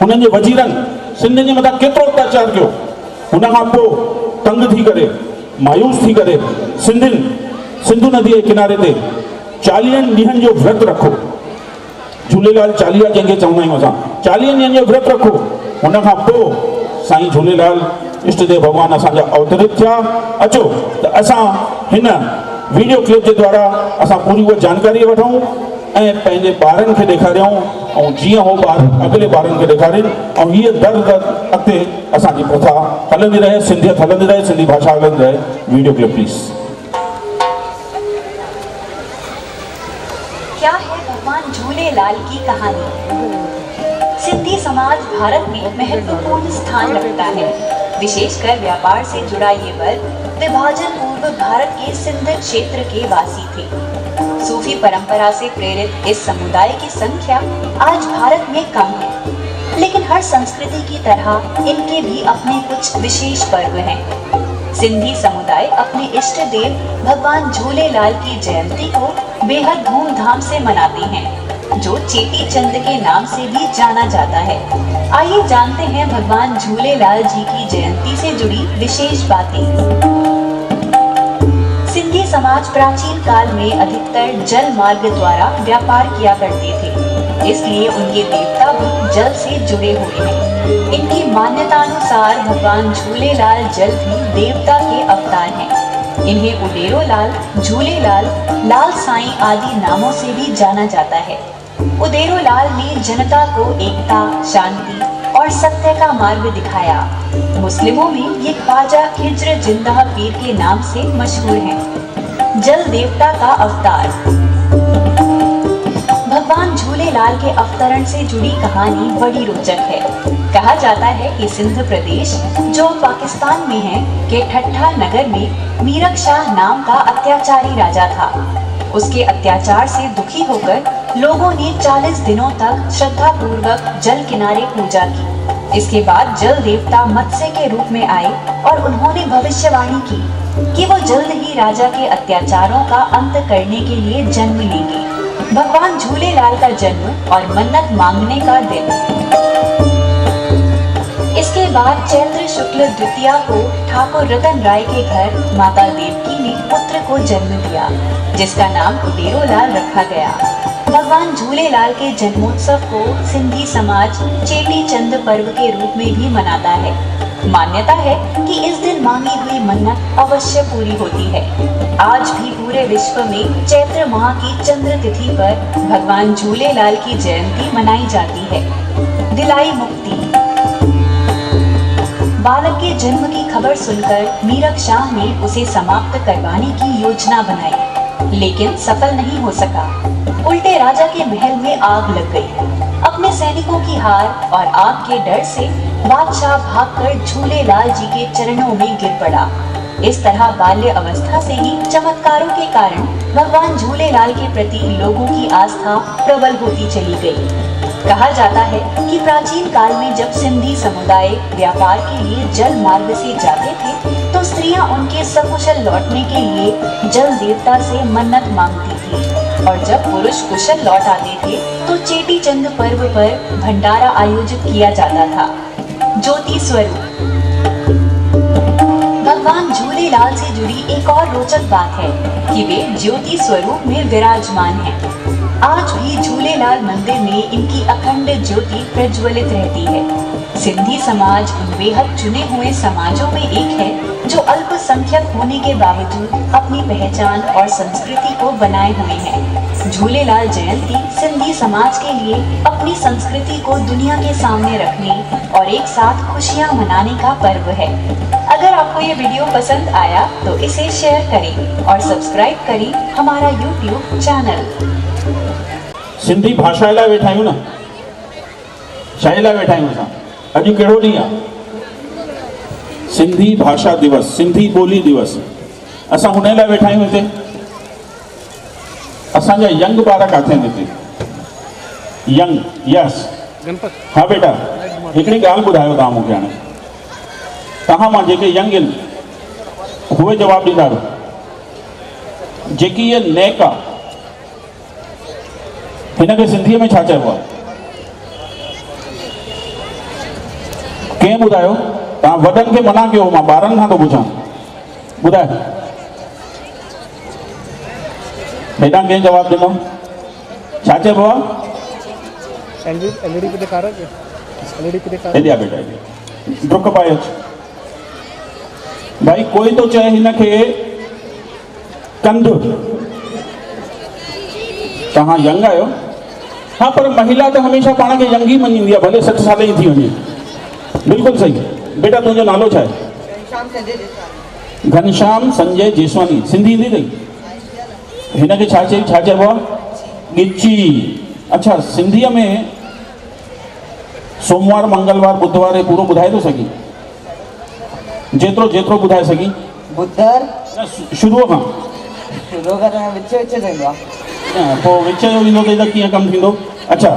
S2: हुननि जे वज़ीरनि सिंधियुनि जे मथां केतिरो अत्याचार कयो। हुन खां पोइ तंग थी करे, मायूस थी करे, सिंधु नदीअ जे किनारे ते 40 ॾींहंनि जो व्रत रखो। झूलेलाल चालीहा जंहिंखे चवंदा आहियूं असां, 40 ॾींहंनि जो व्रत रखो। हुन खां पोइ साईं झूलेलाल इष्टदेव भॻवानु असांजा अवतरित थिया। अचो त असां हिन वीडियो क्लिप जे द्वारा असां पूरी उहा जानकारी वठूं ऐं पंहिंजे ॿारनि खे ॾेखारियूं ऐं जीअं हो ॿार अॻिले ॿारनि खे ॾेखारीनि ऐं हीअ दर अॻिते असांजी प्रथा हलंदी रहे, सिंधियत हलंदी रहे, सिंधी भाषा हलंदी रहे। Video clip please.
S9: क्या है भगवान झूलेलाल की कहानी। सिंधी समाज भारत में महत्वपूर्ण स्थान रखता है। विशेषकर व्यापार से जुड़ा ये वर्ग विभाजन पूर्व भारत के सिंध क्षेत्र के वासी थे। सूफी परंपरा से प्रेरित इस समुदाय की संख्या आज भारत में कम है, लेकिन हर संस्कृति की तरह इनके भी अपने कुछ विशेष पर्व हैं। सिंधी समुदाय अपने इष्ट देव भगवान झूलेलाल की जयंती को बेहद धूमधाम से मनाते हैं, जो चेटी चंद के नाम से भी जाना जाता है। आइए जानते हैं भगवान झूलेलाल जी की जयंती से जुड़ी विशेष बातें। सिंधी समाज प्राचीन काल में अधिकतर जल मार्ग द्वारा व्यापार किया करते थे, इसलिए उनके देवता भी जल से जुड़े हुए हैं। इनकी मान्यतानुसार भगवान झूलेलाल जल भी देवता के अवतार हैं। इन्हें उडेरो लाल, झूलेलाल, लाल साईं आदि नामों से भी जाना जाता है। उडेरो लाल ने जनता को एकता, शांति और सत्य का मार्ग दिखाया। मुस्लिमों में ये ख्वाजा खिज्र जिंदा पीर के नाम से मशहूर हैं। जल देवता का अवतार। भगवान झूलेलाल के अवतरण से जुड़ी कहानी बड़ी रोचक है। कहा जाता है कि सिंध प्रदेश, जो पाकिस्तान में है, के ठट्ठा नगर में मीरक शाह नाम का अत्याचारी राजा था। उसके अत्याचार से दुखी होकर लोगों ने 40 दिनों तक श्रद्धा पूर्वक जल किनारे पूजा की। इसके बाद जल देवता मत्स्य के रूप में आए और उन्होंने भविष्यवाणी की कि वो जल्द ही राजा के अत्याचारों का अंत करने के लिए जन्म लेंगे। भगवान झूलेलाल का जन्म और मन्नत मांगने का दिन। इसके बाद चैत्र शुक्ल द्वितीया को ठाकुर रतन राय के घर माता देवकी ने पुत्र को जन्म दिया, जिसका नाम उडेरो लाल रखा गया। भगवान झूलेलाल के जन्मोत्सव को सिंधी समाज चेटी चंद पर्व के रूप में भी मनाता है। मान्यता है कि इस दिन मांगी हुई मन्नत अवश्य पूरी होती है। आज भी पूरे विश्व में चैत्र माह की चंद्र तिथि पर भगवान झूलेलाल की जयंती मनाई जाती है। दिलाई मुक्ति। बालक के जन्म की खबर सुनकर मीरक शाह ने उसे समाप्त करवाने की योजना बनाई, लेकिन सफल नहीं हो सका। उल्टे राजा के महल में आग लग गई। अपने सैनिकों की हार और आग के डर से बादशाह भागकर झूलेलाल जी के चरणों में गिर पड़ा। इस तरह बाल्य अवस्था से ही चमत्कारों के कारण भगवान झूलेलाल के प्रति लोगों की आस्था प्रबल होती चली गई। कहा जाता है कि प्राचीन काल में जब सिंधी समुदाय व्यापार के लिए जल मार्ग से जाते थे, तो स्त्रियां उनके सकुशल लौटने के लिए जल देवता से मन्नत मांगती थी, और जब पुरुष कुशल लौट आते थे तो चेटी चंद पर्व पर भंडारा आयोजित किया जाता था। ज्योति स्वरूप। भगवान झूलेलाल से जुड़ी एक और रोचक बात है कि वे ज्योति स्वरूप में विराजमान हैं। आज भी झूलेलाल मंदिर में इनकी अखंड ज्योति प्रज्वलित रहती है। सिंधी समाज उन बेहद चुने हुए समाजों में एक है जो अल्पसंख्यक होने के बावजूद अपनी पहचान और संस्कृति को बनाए हुए हैं। झूलेलाल जयंती सिंधी समाज के लिए अपनी संस्कृति को दुनिया के सामने रखने और एक साथ खुशियां मनाने का पर्व है। अगर आपको ये वीडियो पसंद आया तो इसे शेयर करें और सब्सक्राइब करें हमारा YouTube चैनल।
S2: सिंधी भाषा लाइ वेठा आहियूं न, छा लाइ वेठा आहियूं असां? अॼु कहिड़ो ॾींहुं आहे? सिंधी भाषा दिवस, सिंधी ॿोली दिवस। असां हुन लाइ वेठा आहियूं हिते। असांजा यंग ॿार किथे आहिनि हिते? यंग, यस, हा बेटा, हिकिड़ी ॻाल्हि ॿुधायो तव्हां मूंखे हाणे। तव्हां मां जेके यंग आहिनि उहे जवाबु ॾींदा। जेकी इहा नेक आहे, हिनखे सिंधीअ में छा चइबो आहे? कंहिं ॿुधायो? तव्हां वॾनि खे मना कयो, मां ॿारनि खां थो पुछां। ॿुधाए, हेॾां कंहिं जवाबु ॾिनो? छा चइबो आहे? हेॾिया बेटा, डुक पाए अचु। भाई कोई तो चए हिनखे कंधु। तव्हां यंग आहियो? हाँ, पर महिला तो हमेशा पाण खे यंग ही मञींदी आहे, भले 60 साल जी थी वञे। बिल्कुलु सही। बेटा तुंहिंजो नालो छा आहे? घनश्याम संजय जेसवानी। सिंधी ईंदी अथई? हिनखे छा चइबो आहे? गिची। अच्छा, सिंधीअ में सोमवार, मंगलवार, बुधवार पूरो ॿुधाए थो सघी? जेतिरो जेतिरो ॿुधाए सघी।
S10: बुधर
S2: शुरूअ खां
S10: शुरू करणु विच विच थींदो आहे।
S2: पोइ विच जो ईंदो त कीअं कमु थींदो? अच्छा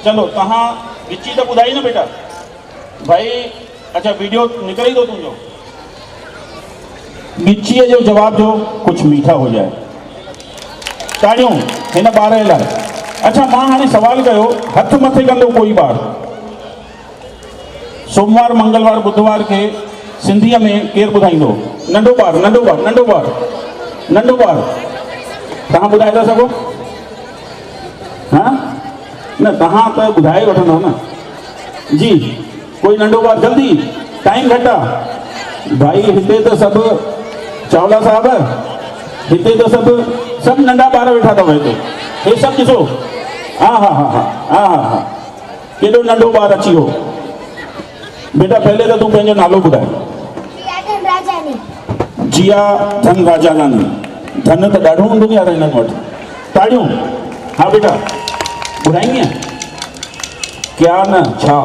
S2: चलो तव्हां विची त ॿुधाई न बेटा भाई। अच्छा वीडियो निकिरे थो तुंहिंजो। ॻिचीअ जो जवाब जो कुझु मीठा हो जाए। ताड़ियूं हिन ॿार लाइ। अच्छा मां हाणे सवाल कयो, हथ मथे कंदो कोई ॿार। सोमवार मंगलवार बुधवार खे सिंधीअ में केरु ॿुधाईंदो? नंढो ॿार नंढो ॿार नंढो ॿार नंढो ॿार। तव्हां ॿुधाए था सघो? हा न तव्हां त ॿुधाए वठंदो न जी। कोई नंढो ॿार जल्दी, टाइम घटि आहे भाई। हिते त सभु चावला साहब, हिते त सभु नंढा ॿार वेठा अथव हिते। हे सभु ॾिसो। हा हा हा हा हा हा हा केॾो नंढो ॿारु अची वियो। बेटा पहले त तूं पंहिंजो नालो ॿुधाए। जिया धन राजानी। धन त ॾाढो हूंदो यार हिननि वटि। ताड़ियूं। हा बेटा ॿुधाईंदीअ क्या न छा?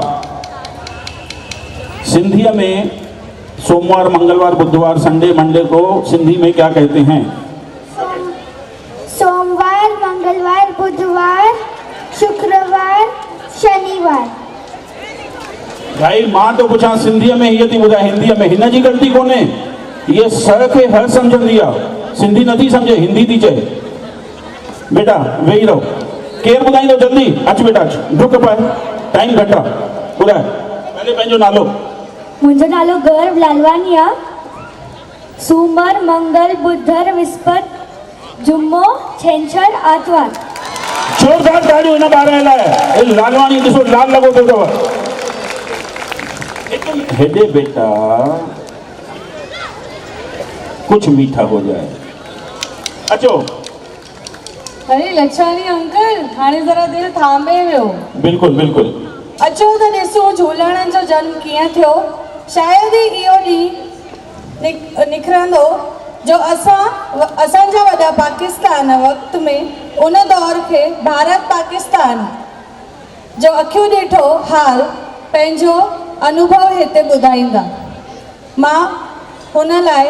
S2: सिंधीअ में सोमवार मंगलवार बुधवार संडे मंडे को सिंधी में क्या कहते हैं?
S11: सोमवार मंगलवार बुधवार शुक्रवार शनिवार।
S2: भाई मां तो पुछां सिंधीअ में, हीअ थी ॿुधाए हिंदीअ में। हिन जी ग़लती कोन्हे, ये स खे हर सम्झंदी आहे, सिंधी नथी सम्झे, हिंदी थी चए। बेटा वेही रहो। केरु ॿुधाईंदो? जल्दी अच बेटा अच, डुक पाए, टाइम घटि आहे। ॿुधाए पहले पंहिंजो नालो।
S11: मुंहिंजो नालो गौरव लालवानी आहे। सूमर मंगल बुधर विस्पति जुम्मो छंछर आर्तवार।
S2: जोरदार ताड़ियूं हिन ॿार लाइ। लालवानी ॾिसो लाल लॻो पियो अथव। हेॾे बेटा कुछ मीठा हो जाए। अचो।
S3: अरे लच्छानी अंकल हाणे ज़रा दिलि थामे वियो।
S2: बिल्कुलु बिल्कुलु।
S3: अचो त ॾिसो झूलण जो जन्म कीअं थियो। शायदि ई इहो ॾींहुं निकिरंदो जो असांजा वॾा पाकिस्तान वक़्त में उन दौर खे भारत पाकिस्तान जो अखियूं ॾिठो हाल पंहिंजो अनुभव हिते ॿुधाईंदा। मां हुन लाइ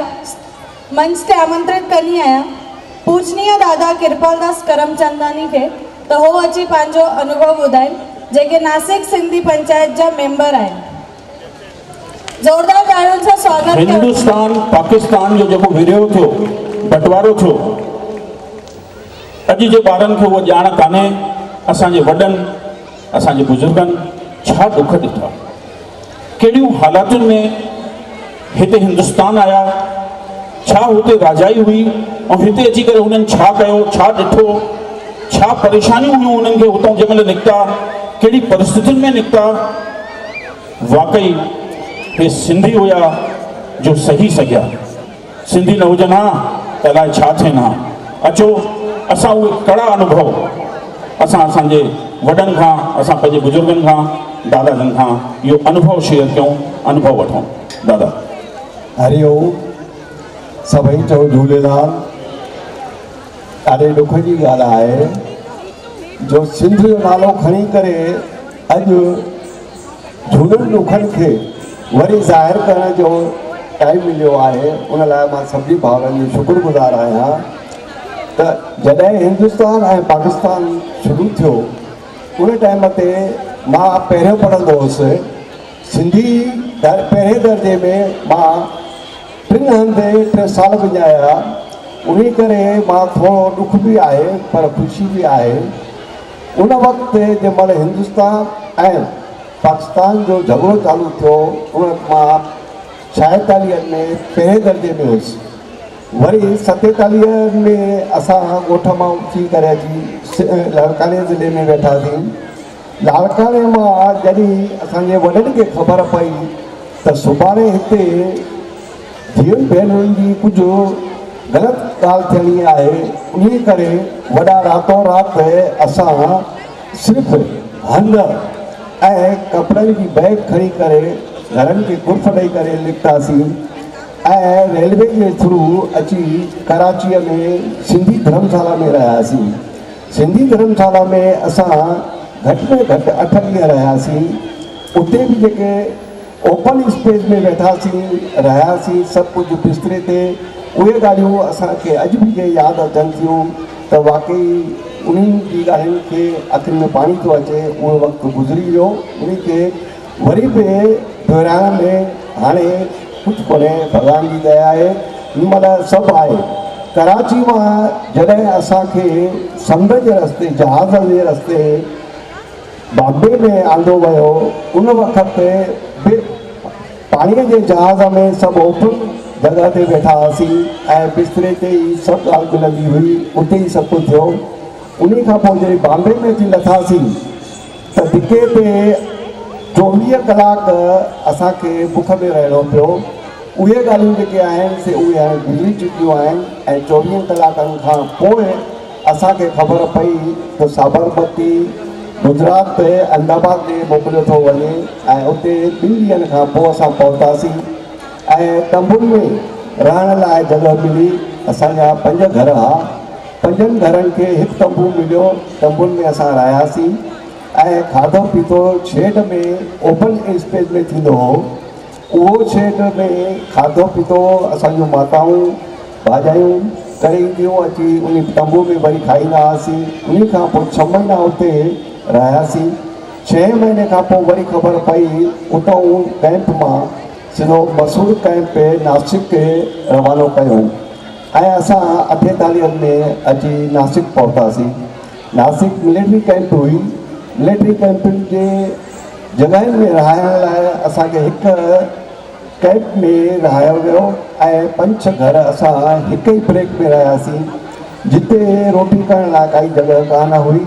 S3: मंच ते आमंत्रित कंदी आहियां पूजनीय दादा कृपालदास करमचंदानी खे त हो अची पंहिंजो अनुभव ॿुधाइनि, जेके नासिक सिंधी पंचायत जा मेंबर आहिनि। जोरदार ताड़ियुनि सां स्वागत कयो।
S2: हिंदुस्तान पाकिस्तान जो जेको विरियो थियो, बंटवारो थियो, अॼु जे ॿारनि खे उहा ॼाण कान्हे। असांजे वॾनि असांजे बुज़ुर्गनि छा दुख ॾिठा, कहिड़ियूं हालातुनि में हिते हिंदुस्तान आया, छा हुते राजाई हुई ऐं हिते अची करे हुननि छा कयो, छा ॾिठो, छा परेशानियूं हुयूं उन्हनि खे हुतां जंहिंमहिल निकिता, कहिड़ी परिस्थितियुनि में निकिता। वाकई हे सिंधी हुया जो सही सघिया। सिंधी न हुजनि हा त अलाए छा थियनि हा। अचो असां उहे कड़ा अनुभव असांजे वॾनि खां, असां पंहिंजे बुज़ुर्गनि खां, दादाजनि खां इहो अनुभव शेयर कयूं, अनुभव वठूं। दादा
S12: हरिओम। सभई चओ झूलेलाल। ॾाढे ॾुख जी ॻाल्हि आहे जो सिंध जो नालो खणी करे अॼु झूलनि ॾुखनि खे वरी ज़ाहिर करण जो टाइम मिलियो आहे। उन लाइ मां सभिनी भाउरनि जो शुक्रगुज़ार आहियां त जॾहिं हिंदुस्तान ऐं पाकिस्तान शुरू थियो उन टाइम ते मां पहिरियों पढ़ंदो हुउसि सिंधी। पहिरें दर्जे में मां 3 हंधि 3 साल गुज़ारिया। उन करे मां थोरो ॾुख बि आहे पर ख़ुशी बि आहे। उन वक़्तु जंहिंमहिल हिंदुस्तान ऐं पाकिस्तान जो झगड़ो चालू थियो उन मां 46 में पहिरें दर्जे में हुयुसि। वरी 47 में असां ॻोठ मां उथी करे अची लाड़काने ज़िले में वेठासीं। लाड़काने मां जॾहिं असांजे वॾनि खे ख़बर पई त सुभाणे हिते धीअरुनि भेनरुनि जी कुझु ग़लति ॻाल्हि थियणी आहे, उन करे वॾा रातो राति असां सिर्फ़ु हंध ऐं कपिड़नि जी बैग खणी करे घरनि खे कुर्फ ॾेई करे निकितासीं ऐं रेलवे जे थ्रू अची कराचीअ में सिंधी धर्मशाला में रहियासीं। सिंधी धर्मशाला में असां घटि में घटि 8 ॾींहं रहियासीं। उते बि जेके ओपन स्पेस में वेठासीं रहियासीं सभु कुझु बिस्तरे ते उहे ॻाल्हियूं असांखे अॼु बि जे यादि अचनि थियूं त वाक़ई उन्हनि जी ॻाल्हियुनि खे अखियुनि में पाणी थो अचे। उहो वक़्तु गुज़री वियो, उन्ही खे वरी बि दोहिराइण में हाणे कुझु कोन्हे, भॻवान जी दया आहे। हिन महिल सभु आहे। कराची मां जॾहिं असांखे समुंड जे रस्ते जहाज़ जे रस्ते बॉम्बे में आंदो वियो, उन वक़्त बि पाणीअ जे जहाज़ में सभु ओपन जॻह ते वेठा हुआसीं ऐं बिस्तरे ते ई सभु ॻाल्हि मिलंदी हुई, उते ई सभु कुझु थियो। उन खां पोइ जॾहिं बॉम्बे में अची लथासीं त धिके ते 24 कलाक असांखे बुख में रहणो पियो। उहे ॻाल्हियूं जेके आहिनि से उहे हाणे गुज़री चुकियूं आहिनि ऐं 24 कलाकनि खां पोइ असांखे ख़बर पई त साबरमती गुजरात ते अहमदाबाद में मोकिलियो थो वञे ऐं उते 2 ॾींहंनि खां पोइ असां पहुतासीं ऐं तंबुनि में रहण लाइ जॻह मिली। असांजा 5 घर हुआ, 5 घरनि खे हिकु तंबू मिलियो। तंबुनि में असां रहियासीं ऐं खाधो पीतो शेड में ओपन स्पेस में थींदो हो। उहो शेड में खाधो पीतो असांजूं माताऊं भाॼायूं करे ईंदियूं, अची उन तंबू में वरी खाईंदा हुआसीं। उन खां पोइ 6 महीना उते रहियासीं। 6 महीने खां पोइ वरी ख़बर पई उतां कैंप मां सिधो मसूर कैंप नासिक खे रवानो कयूं ऐं असां 48 में अची नासिक पहुतासीं। नासिक मिलिट्री कैंप हुई। मिलिट्री कैंपनि जे जॻहियुनि में रहाइण लाइ असांखे हिकु कैंप में रहायो वियो ऐं 5-6 घर असां हिकु ई ब्रेक में रहियासीं, जिते रोटी करण लाइ काई जॻह कान हुई।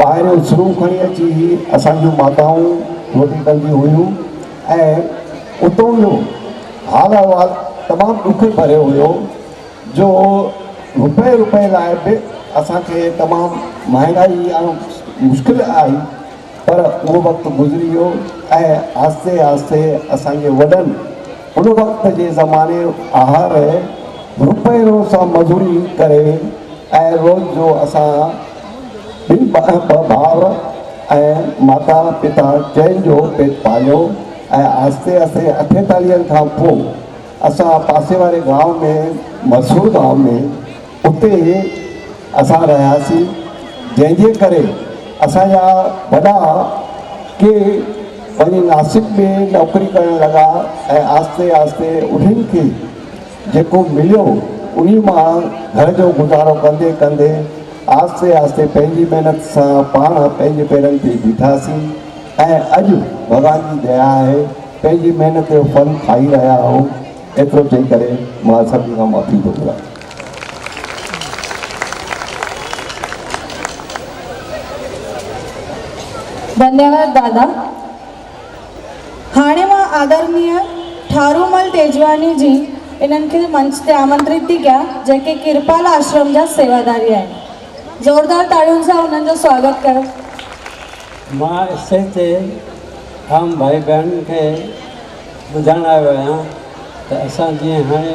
S12: ॿाहिरियों शुरू खणी अची असांजूं माताऊं रोटी कंदियूं हुयूं ऐं उतां जो हाल अहिवाल तमामु ॾुख भरियो हुयो, जो रुपए लाइ बि असांखे तमामु महांगाई ऐं मुश्किल आई। पर उहो वक़्तु गुज़री वियो ऐं आहिस्ते आहिस्ते असांजे वॾनि उन वक़्त जे ज़माने आहार रुपए सां मज़ूरी करे ऐं रोज़ जो असां 2 भाउर ऐं माता पिता चइनि जो पेट पालियो ऐं आहिस्ते आहिस्ते 48 खां पोइ असां पासे वारे गांव में मसूर गांव में उते असां रहियासीं, जंहिंजे करे असांजा वॾा के वञी नासिक में नौकरी करणु लॻा ऐं आहिस्ते आहिस्ते उन्हनि खे जेको मिलियो उन मां घर जो गुज़ारो कंदे कंदे आहिस्ते आहिस्ते पंहिंजी महिनत सां पाण पंहिंजे पेरनि ते बीठासीं ऐं अॼु भॻवान जी दया आहे पंहिंजी महिनत जो फल खाई रहिया आहियूं। एतिरो चई करे मां सभिनी खां माफ़ी थो घुरां।
S3: धन्यवाद दादा। हाणे मां आदरणीय ठारूमल तेजवानी जी इन्हनि खे मंच ते आमंत्रित थी कयां, जेके किरपाल आश्रम जा सेवादारी आहिनि। ज़ोरदार ताड़ियुनि सां उन्हनि जो स्वागत कयो।
S13: मां स्टेज ते आम भाई बहन खे ॿुधाइण आयो आहियां त असां जीअं हाणे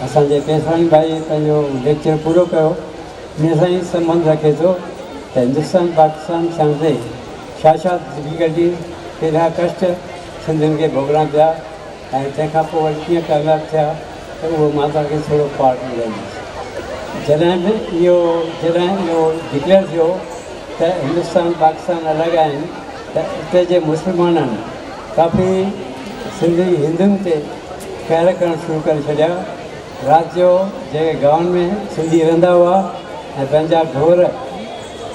S13: असांजे केसवानी भाई पंहिंजो लेक्चर पूरो कयो, इन सां ई संबंध रखे थो त हिंदुस्तान पाकिस्तान सां छा डिफिकल्टी कहिड़ा कष्ट सिंधियुनि खे भोगणा पिया ऐं तंहिंखां पोइ वरी कीअं कामयाबु थिया त उहो मां तव्हांखे थोरो पार्ट ॿुधाईंदुसि। जॾहिं इहो डिक्लेयर थियो त हिंदुस्तान पाकिस्तान अलॻि आहिनि त उते जे मुस्लमाननि काफ़ी सिंधी हिंदुनि ते कहर करणु शुरू करे छॾिया। राति जो जेके गांवनि में सिंधी रहंदा हुआ ऐं पंहिंजा ढोर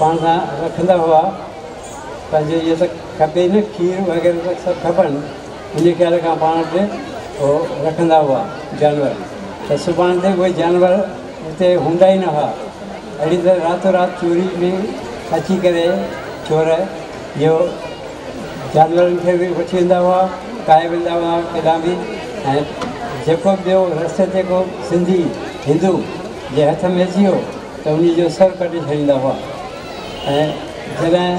S13: पाण सां रखंदा हुआ, पंहिंजे इहे त खपे न खीर वग़ैरह त सभु खपनि, उन ख़्याल खां पाण वटि उहो रखंदा हुआ जानवर। त सुभाणे ते उहे जानवर हिते हूंदा ई न हुआ। अहिड़ी तरह रातो राति चोरी में अची करे चोर इहो जानवरनि खे बि वठी वेंदा हुआ, काए वेंदा हुआ केॾां बि। ऐं जेको ॿियो रस्ते ते को सिंधी हिंदू जे हथ में अची वियो त उन जो सर कढी छॾींदा हुआ। ऐं जॾहिं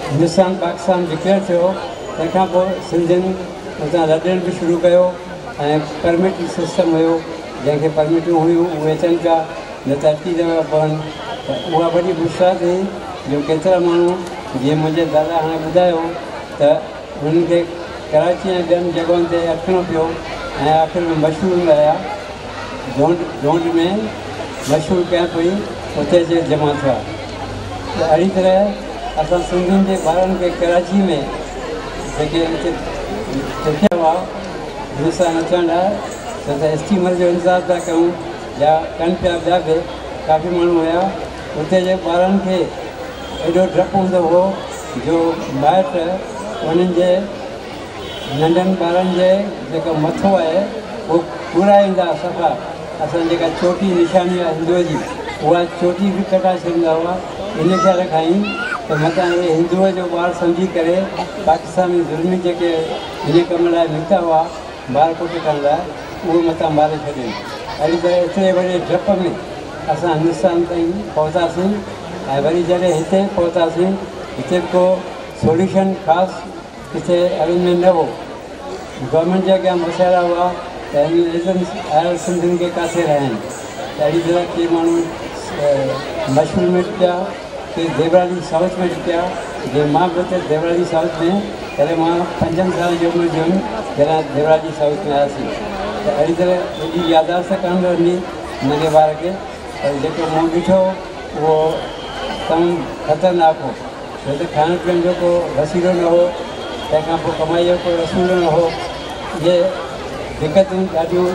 S13: हिंदुस्तान पाकिस्तान डिक्लेयर थियो तंहिंखां पोइ सिंधियुनि उतां लॾणु बि शुरू कयो ऐं परमिट सिस्टम हुयो, जंहिंखे परमिटियूं हुयूं उहे अचनि पिया, न त अटकी था पवनि। त उहा वॾी मुश्किल थी जो केतिरा माण्हू जीअं मुंहिंजे दादा हाणे ॿुधायो त हुननि खे कराची ऐं ॿियनि जॻहियुनि ते अचिणो पियो ऐं आख़िर में मशहूरु रहिया झोंड में मशहूरु कैंप हुई उते जे जमा थिया। त अहिड़ी तरह असां सिंधियुनि जे ॿारनि खे कराची में जेके लिखिया हुआ हिन सां अचण लाइ त स्टीमर जो इंतज़ारु था कयूं या कनि पिया ॿिया बि काफ़ी माण्हू हुया। उते जे ॿारनि खे एॾो डपु हूंदो हुओ जो ॿाहिरि उन्हनि जे नंढनि ॿारनि जे जेको मथो आहे उहो पूरा ईंदा सफ़ा। असां जेका चोटी निशानी आहे हिंदुअ जी उहा चोटी बि कटाए छॾींदा हुआ। इन ख़्याल खां ई त मतां इहे हिंदुअ जो ॿार सम्झी करे पाकिस्तानी ज़ुल्मी जेके हिन कम लाइ निकिता हुआ ॿार पुट करण लाइ उहो मतां मारे छॾियनि। अहिड़ी तरह एतिरे वॾे डप में असां हिंदुस्तान ताईं पहुतासीं ऐं वरी जॾहिं हिते पहुतासीं हिते को सोल्यूशन ख़ासि किथे अरेंजमेंट न हो। गवर्नमेंट जे अॻियां मसइला हुआ त आयल सिंधियुनि खे किथे रहनि। अहिड़ी तरह के माण्हू मशहूर में टिकिया के देवराली साउथ में टिकिया। जीअं मां बि हुते देवराली साउथ में पहले मां 5 साल जो उमिरि जो हुयुमि जॾहिं देवराली साउथ में आयासीं। त अहिड़ी तरह एॾी याददाश्त कान रहंदी नंढे ॿार खे। पर जेको मूं ॾिठो उहो तमामु ख़तरनाक हो छो त खाइण पीअण जो को वसीलो न हो, तंहिंखां पोइ कमाई जो को वसीलो न हो। इहे दिक़तूं ॾाढियूं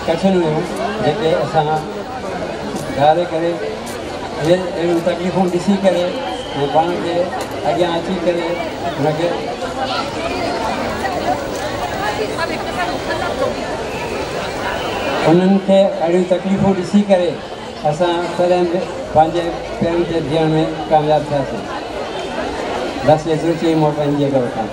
S13: कठिन हुयूं जेके असां धारे करे अहिड़ियूं तकलीफ़ूं ॾिसी करे ऐं पाण खे अॻियां अची करे हुनखे उन्हनि खे अहिड़ियूं तकलीफ़ूं ॾिसी करे असां तॾहिं बि पंहिंजे पेरनि ते बीहण में कामयाबु थियासीं। बसि एतिरो चई मां पंहिंजी जॻह वठां।